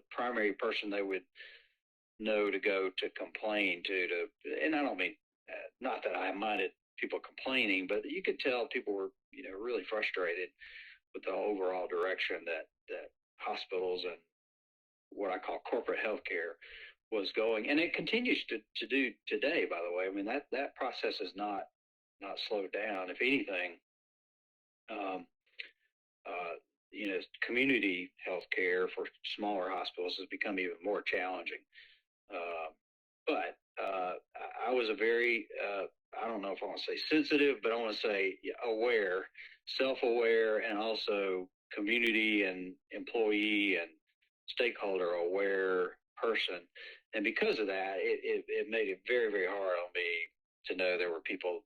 primary person they would know to go to complain to. And I don't mean, not that I minded people complaining, but you could tell people were, really frustrated with the overall direction that hospitals and what I call corporate healthcare was going, and it continues to do today. By the way, I mean that process is not slowed down. If anything, community healthcare for smaller hospitals has become even more challenging. But I was a very, I don't know if I want to say sensitive, but I want to say aware, self-aware, and also community and employee and stakeholder aware person. And because of that, it made it very, very hard on me to know there were people,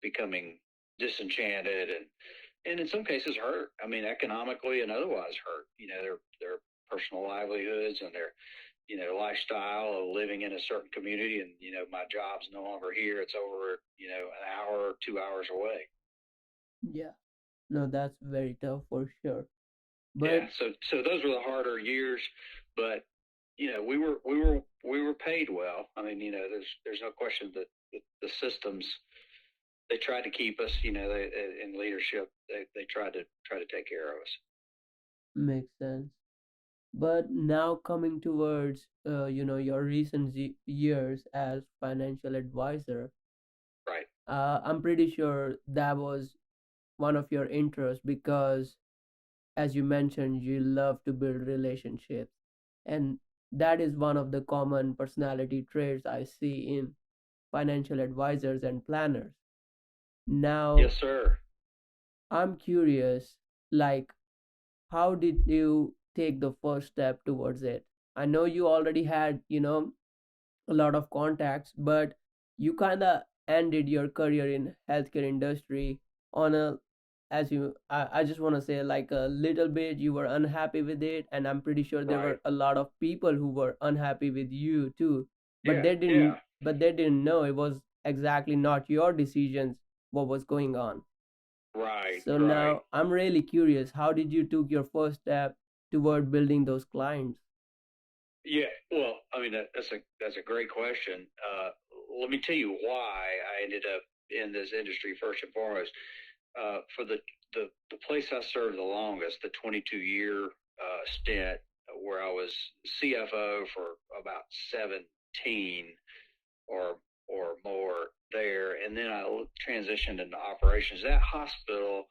becoming disenchanted and in some cases hurt. I mean, economically and otherwise hurt, their personal livelihoods and their, lifestyle of living in a certain community. And, my job's no longer here. It's over, an hour or 2 hours away. Yeah. No, that's very tough for sure. Yeah. So those were the harder years, but, we were paid well. I mean, there's no question that the systems, they tried to keep us, they, in leadership, they tried to take care of us. Makes sense. But now coming towards, your recent years as financial advisor, Right. I'm pretty sure that was one of your interests because, as you mentioned, you love to build relationships, and that is one of the common personality traits I see in financial advisors and planners. Now, Yes, sir. I'm curious, like, how did you take the first step towards it? I know you already had, a lot of contacts, but you kind of ended your career in healthcare industry on a, as you, I just want to say, like, a little bit you were unhappy with it, and I'm pretty sure there Right. were a lot of people who were unhappy with you too, but Yeah. they didn't know it was exactly not your decisions what was going on. Right. So Right. now I'm really curious, how did you took your first step toward building those clients? Yeah. Well, I mean, that's a great question. Let me tell you why I ended up in this industry first and foremost. For the place I served the longest, the 22-year stint where I was CFO for about 17 or more. there, and then I transitioned into operations. That hospital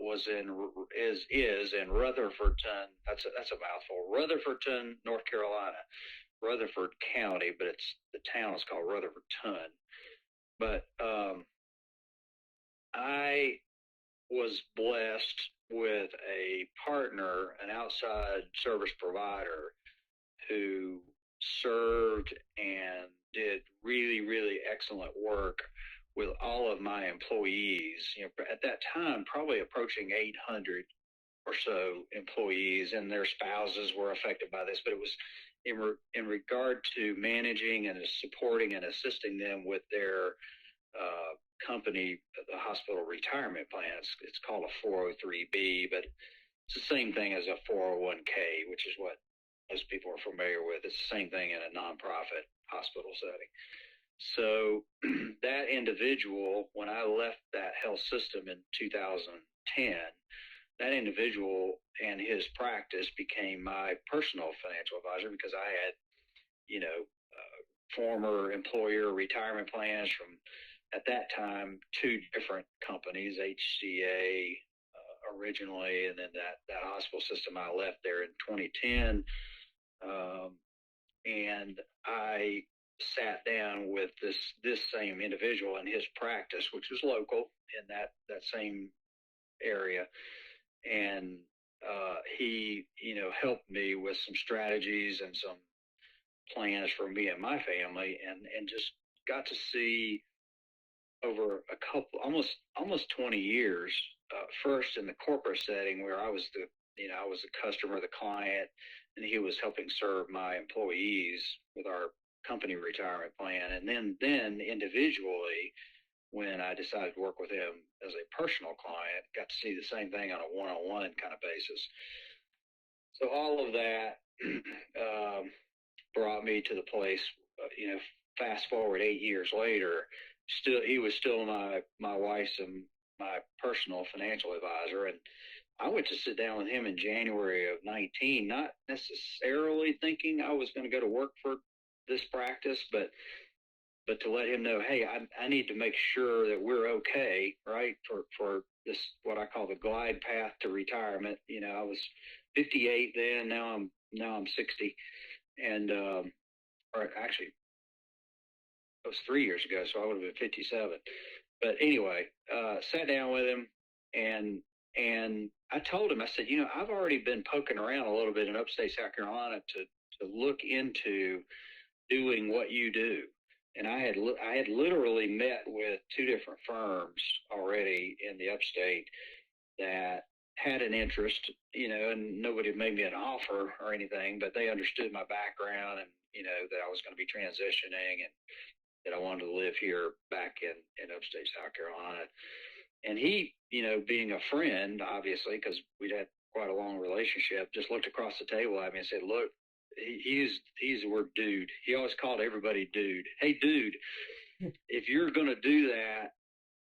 is in Rutherfordton. That's a mouthful. Rutherfordton, North Carolina, Rutherford County, but the town is called Rutherfordton. But I was blessed with a partner, an outside service provider, who served and did really, really excellent work with all of my employees. At that time, probably approaching 800 or so employees, and their spouses were affected by this, but it was in regard to managing and supporting and assisting them with their company, the hospital retirement plan. It's called a 403B, but it's the same thing as a 401k, which is what most people are familiar with. It's the same thing in a nonprofit hospital setting. So that individual, when I left that health system in 2010, that individual and his practice became my personal financial advisor, because I had, former employer retirement plans from, at that time, two different companies, HCA originally, and then that hospital system. I left there in 2010, and I sat down with this same individual in his practice, which was local in that same area, and he helped me with some strategies and some plans for me and my family, and just got to see over a couple, almost 20 years, first in the corporate setting, where I was I was the customer, the client, and he was helping serve my employees with our company retirement plan. And then individually, when I decided to work with him as a personal client, got to see the same thing on a one-on-one kind of basis. So all of that brought me to the place, fast forward 8 years later, he was still my wife's and my personal financial advisor. And I went to sit down with him in January of 19, not necessarily thinking I was going to go to work for this practice, but to let him know, hey, I need to make sure that we're okay, right, for this, what I call the glide path to retirement. I was 58 then. Now I'm 60, and or actually, it was 3 years ago, so I would have been 57. But anyway, sat down with him, and I told him, I said, I've already been poking around a little bit in upstate South Carolina to look into doing what you do. And I had literally met with two different firms already in the upstate that had an interest, and nobody made me an offer or anything, but they understood my background, and, that I was going to be transitioning, and that I wanted to live here back in upstate South Carolina. And he, being a friend, obviously, because we'd had quite a long relationship, just looked across the table at me and said, look, he's the word dude. He always called everybody dude. Hey, dude, if you're going to do that,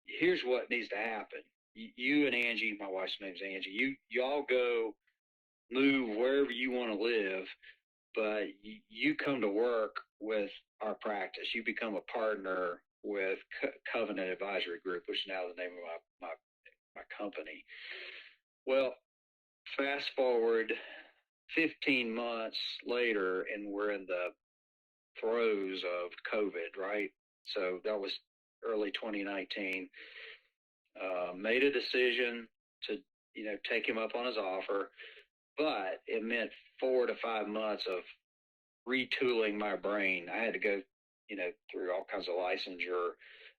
here's what needs to happen. You and Angie, my wife's name's Angie, y'all go move wherever you want to live, but you come to work with our practice. You become a partner with Covenant Advisory Group, which is now the name of my company. Well, fast forward 15 months later, and we're in the throes of COVID, right? So that was early 2019. Made a decision to, take him up on his offer, but it meant 4 to 5 months of retooling my brain. I had to go, through all kinds of licensure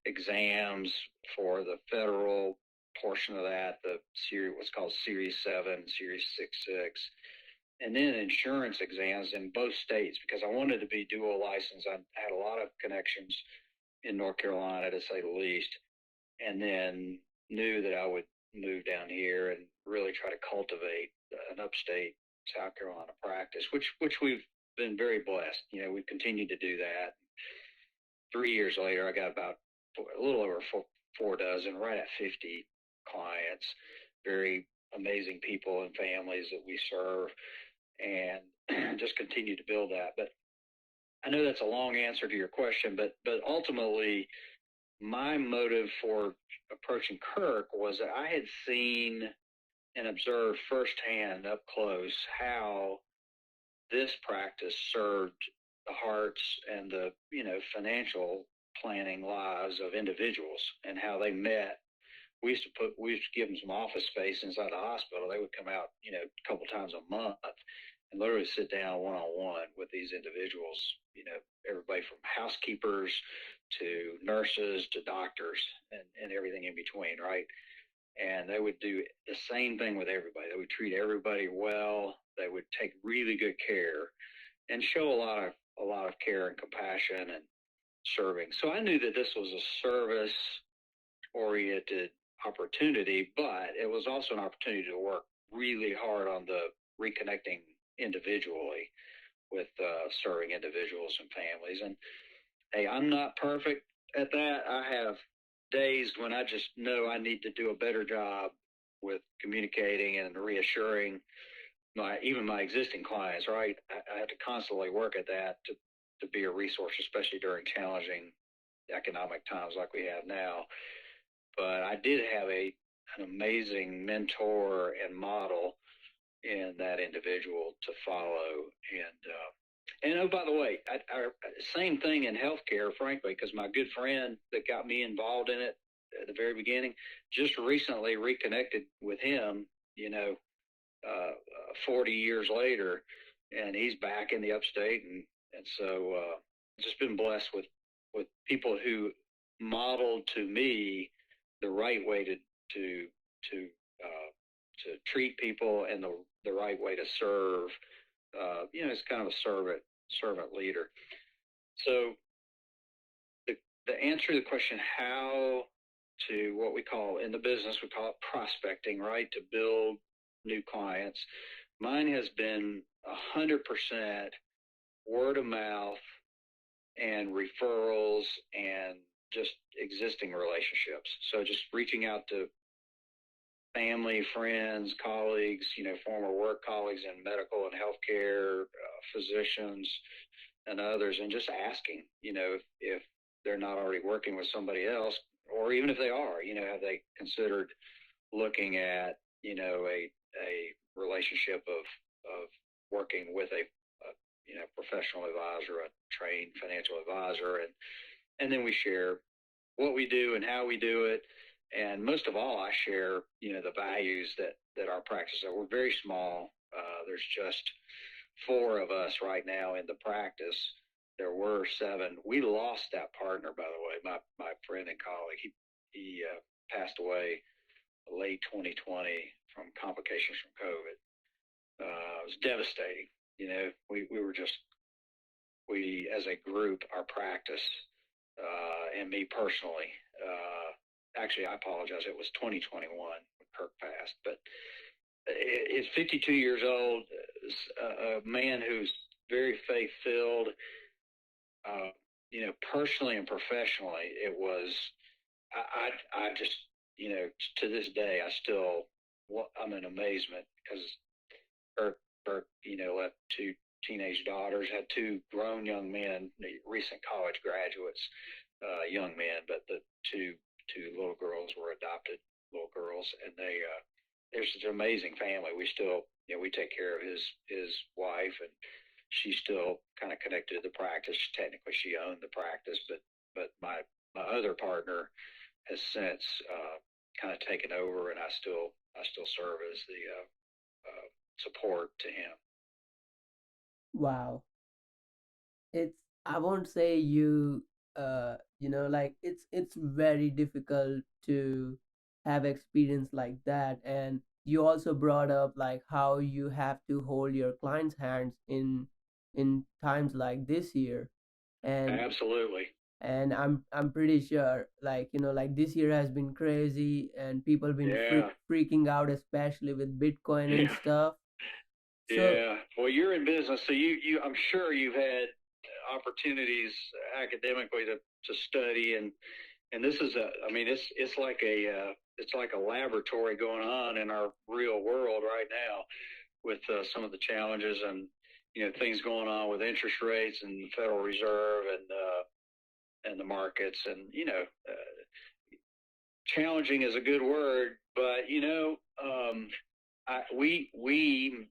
exams for the federal portion of that, the series, what's called Series 7, Series 66, and then insurance exams in both states, because I wanted to be dual licensed. I had a lot of connections in North Carolina, to say the least, and then knew that I would move down here and really try to cultivate an upstate South Carolina practice, which we've been very blessed. We've continued to do that. 3 years later, I got about a little over four dozen, right at 50 clients, very amazing people and families that we serve, and just continue to build that. But I know that's a long answer to your question, but ultimately, my motive for approaching Kirk was that I had seen and observed firsthand up close how this practice served the hearts and the financial planning lives of individuals and how they met. We used to give them some office space inside the hospital. They would come out a couple times a month and literally sit down one on one with these individuals. Everybody from housekeepers to nurses to doctors and everything in between, right? And they would do the same thing with everybody. They would treat everybody well. They would take really good care and show a lot of care and compassion and serving. So I knew that this was a service oriented opportunity, but it was also an opportunity to work really hard on the reconnecting individually with serving individuals and families. And hey, I'm not perfect at that. I have days when I just know I need to do a better job with communicating and reassuring even my existing clients, right? I have to constantly work at that to be a resource, especially during challenging economic times like we have now. But I did have an amazing mentor and model in that individual to follow. And oh, by the way, same thing in healthcare, frankly, because my good friend that got me involved in it at the very beginning just recently reconnected with him, 40 years later, and he's back in the upstate. And so just been blessed with people who modeled to me the right way to treat people and the right way to serve. It's kind of a servant leader. So the answer to the question, how to what we call in the business, we call it prospecting, right? To build new clients. Mine has been 100% word of mouth and referrals and just existing relationships. So just reaching out to family, friends, colleagues, former work colleagues in medical and healthcare, physicians, and others, and just asking, if they're not already working with somebody else, or even if they are, have they considered looking at, a relationship of working with a professional advisor, a trained financial advisor, and then we share what we do and how we do it. And most of all, I share, the values that our practice are. We're very small. There's just 4 of us right now in the practice. There were 7. We lost that partner, by the way, my friend and colleague. He passed away late 2020 from complications from COVID. It was devastating. We as a group, our practice, and me personally, actually, I apologize. It was 2021 when Kirk passed, but it's 52 years old, a man who's very faith-filled, personally and professionally. It was, I just, to this day, I'm in amazement because Kirk, left 2 teenage daughters, had 2 grown young men, recent college graduates, young men, but the two little girls were adopted little girls, and they're such an amazing family. We still, we take care of his wife, and she's still kind of connected to the practice. Technically, she owned the practice, but my other partner has since kind of taken over, and I still serve as the support to him. Wow. It's I won't say like it's very difficult to have experience like that. And you also brought up like how you have to hold your clients' hands in times like this year. and Absolutely. and I'm pretty sure, like, like this year has been crazy and people been Yeah. freaking out, especially with Bitcoin and Yeah. stuff. So Yeah. Well, you're in business, so I'm sure you've had opportunities academically to study, and this is it's like a laboratory going on in our real world right now with some of the challenges and things going on with interest rates and the Federal Reserve, and and the markets, and challenging is a good word, but we,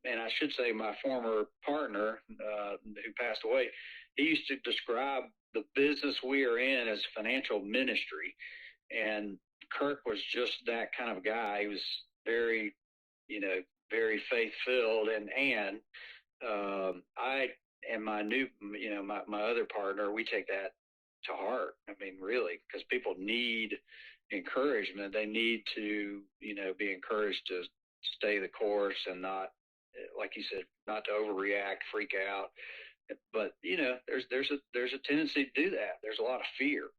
and I should say my former partner who passed away, he used to describe the business we are in as financial ministry, and Kirk was just that kind of guy. He was very, you know, very faith filled, and I and my new, my other partner, we take that to heart. I mean, really, because people need encouragement. They need to, be encouraged to stay the course and not, like you said, not to overreact, freak out. But there's a tendency to do that. There's a lot of fear,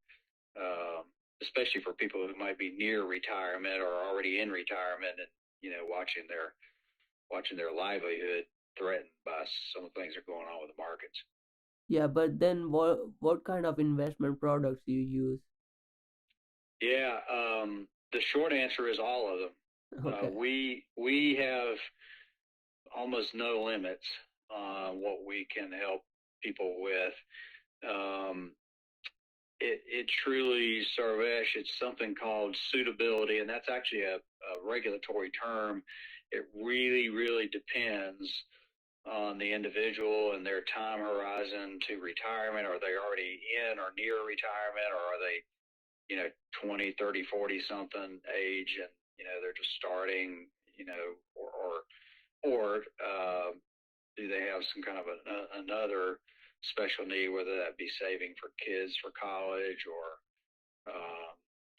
especially for people who might be near retirement or already in retirement, and watching their livelihood threatened by some of the things that are going on with the markets. Yeah, but then what kind of investment products do you use? Yeah, the short answer is all of them. Okay. We have almost no limits on what we can help people with. Um, it truly, Sarvesh, it's something called suitability, and that's actually a regulatory term. It really, really depends on the individual and their time horizon to retirement. Are they already in or near retirement, or are they 20, 30, 40 something age, and they're just starting, or do they have some kind of another special need, whether that be saving for kids for college, or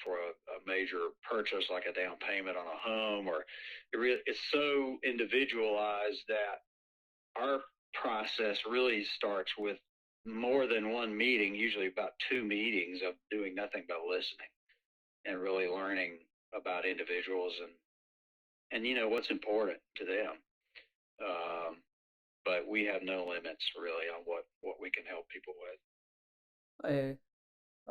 for a major purchase like a down payment on a home, or it's so individualized that our process really starts with more than one meeting, usually about 2 meetings of doing nothing but listening and really learning about individuals and what's important to them. But we have no limits really on what we can help people with. I,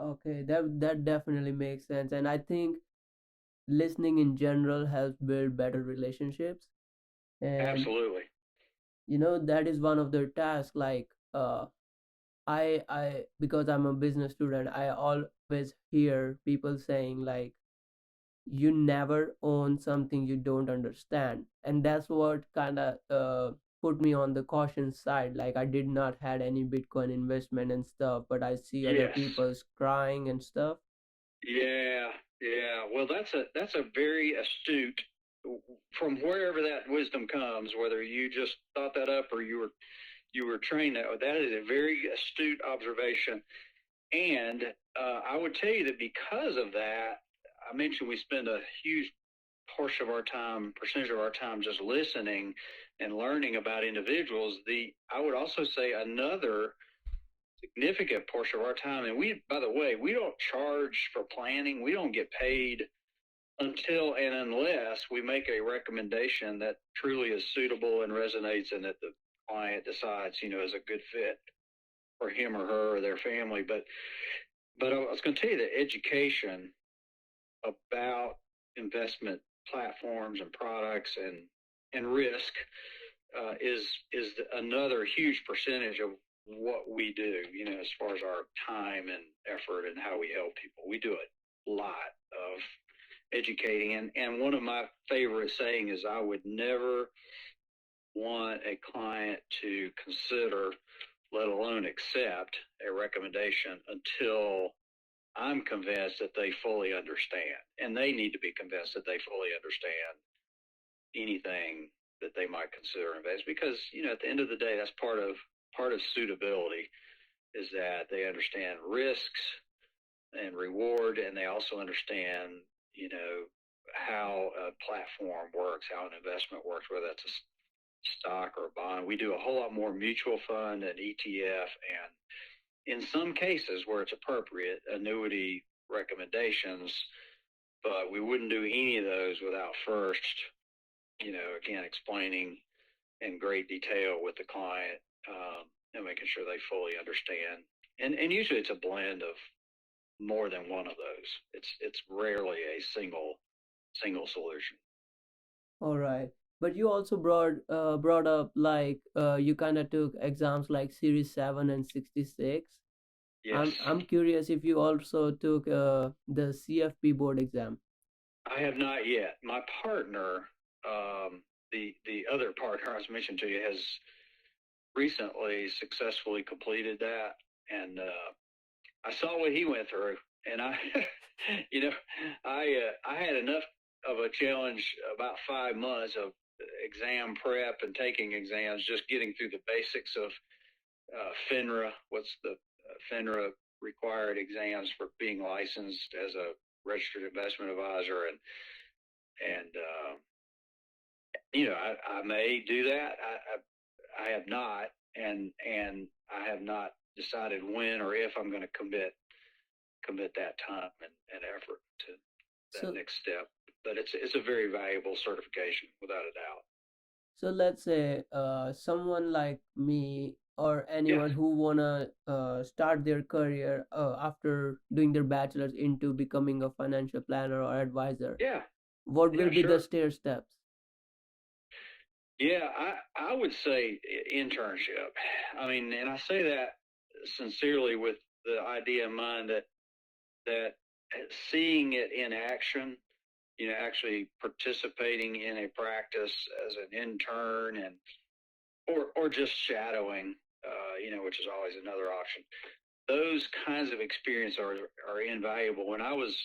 okay, that definitely makes sense, and I think listening in general helps build better relationships. And Absolutely. that is one of the tasks. Like, I because I'm a business student, I always hear people saying like, you never own something you don't understand, and that's what kind of put me on the caution side. Like, I did not had any Bitcoin investment and stuff, but I see other Yes. people's crying and stuff. Yeah, yeah. Well, that's a very astute, from wherever that wisdom comes, whether you just thought that up or you were trained that. That is a very astute observation, and I would tell you that because of that, I mentioned we spend a huge portion of our time, percentage of our time, just listening and learning about individuals. I would also say another significant portion of our time, and by the way, we don't charge for planning. We don't get paid until and unless we make a recommendation that truly is suitable and resonates, and that the client decides, is a good fit for him or her or their family. But I was going to tell you that education about investment platforms and products and risk is another huge percentage of what we do, as far as our time and effort and how we help people. We do a lot of educating. And one of my favorite saying is, I would never want a client to consider, let alone accept, a recommendation until I'm convinced that they fully understand. And they need to be convinced that they fully understand anything that they might consider invest, because at the end of the day, that's part of suitability, is that they understand risks and reward, and they also understand how a platform works, how an investment works, whether that's a stock or a bond. We do a whole lot more mutual fund and ETF, and in some cases where it's appropriate, annuity recommendations. But we wouldn't do any of those without first, again, explaining in great detail with the client, and making sure they fully understand. And usually it's a blend of more than one of those. It's rarely a single solution. All right. But you also brought up like you kind of took exams like Series 7 and 66. Yes. I'm curious if you also took the CFP board exam. I have not yet. My partner, the other partner I was mentioning to you, has recently successfully completed that, and I saw what he went through, and I, you know, I had enough of a challenge, about 5 months of exam prep and taking exams, just getting through the basics of FINRA. What's the FINRA required exams for being licensed as a registered investment advisor, and I may do that. I have not, and I have not decided when or if I'm going to commit that time and effort to that So next step. But it's a very valuable certification without a doubt. so let's say someone like me or Yeah, anyone who wanna start their career after doing their bachelor's into becoming a financial planner or advisor. yeah, What yeah, will be the sure. stair steps? Yeah, I would say internship. I mean, and I say that sincerely with the idea in mind that seeing it in action, actually participating in a practice as an intern and or just shadowing, which is always another option. Those kinds of experience are invaluable. When I was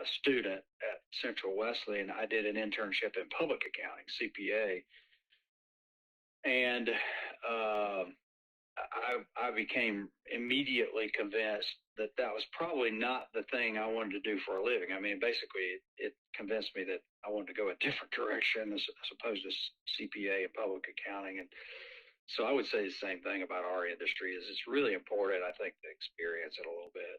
a student at Central Wesleyan, I did an internship in public accounting, CPA, and I became immediately convinced that that was probably not the thing I wanted to do for a living. I mean, basically, it convinced me that I wanted to go a different direction as opposed to CPA and public accounting. And so I would say the same thing about our industry is it's really important, I think, to experience it a little bit.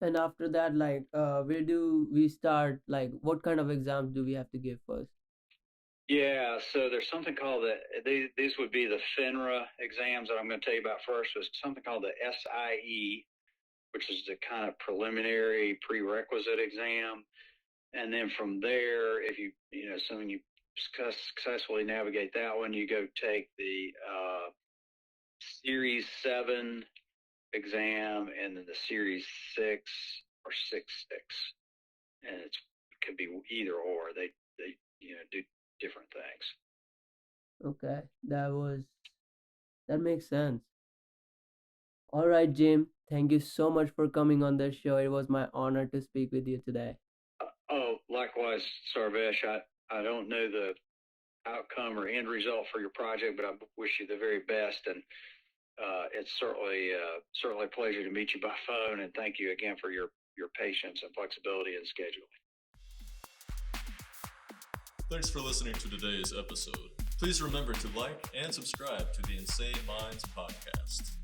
And after that, like, where do we start? Like, what kind of exams do we have to give first? Yeah, so there's something called these would be the FINRA exams that I'm going to tell you about first. There's something called the SIE, which is the kind of preliminary prerequisite exam. And then from there, if assuming you successfully navigate that one, you go take the Series 7 exam and then the Series 6 or 6-6. And it could be either or. They do different things. Okay, that makes sense. All right, Jim. Thank you so much for coming on the show. It was my honor to speak with you today. Oh, likewise, Sarvesh. I don't know the outcome or end result for your project, but I wish you the very best. And it's certainly a pleasure to meet you by phone. And thank you again for your patience and flexibility in scheduling. Thanks for listening to today's episode. Please remember to like and subscribe to the Insane Minds podcast.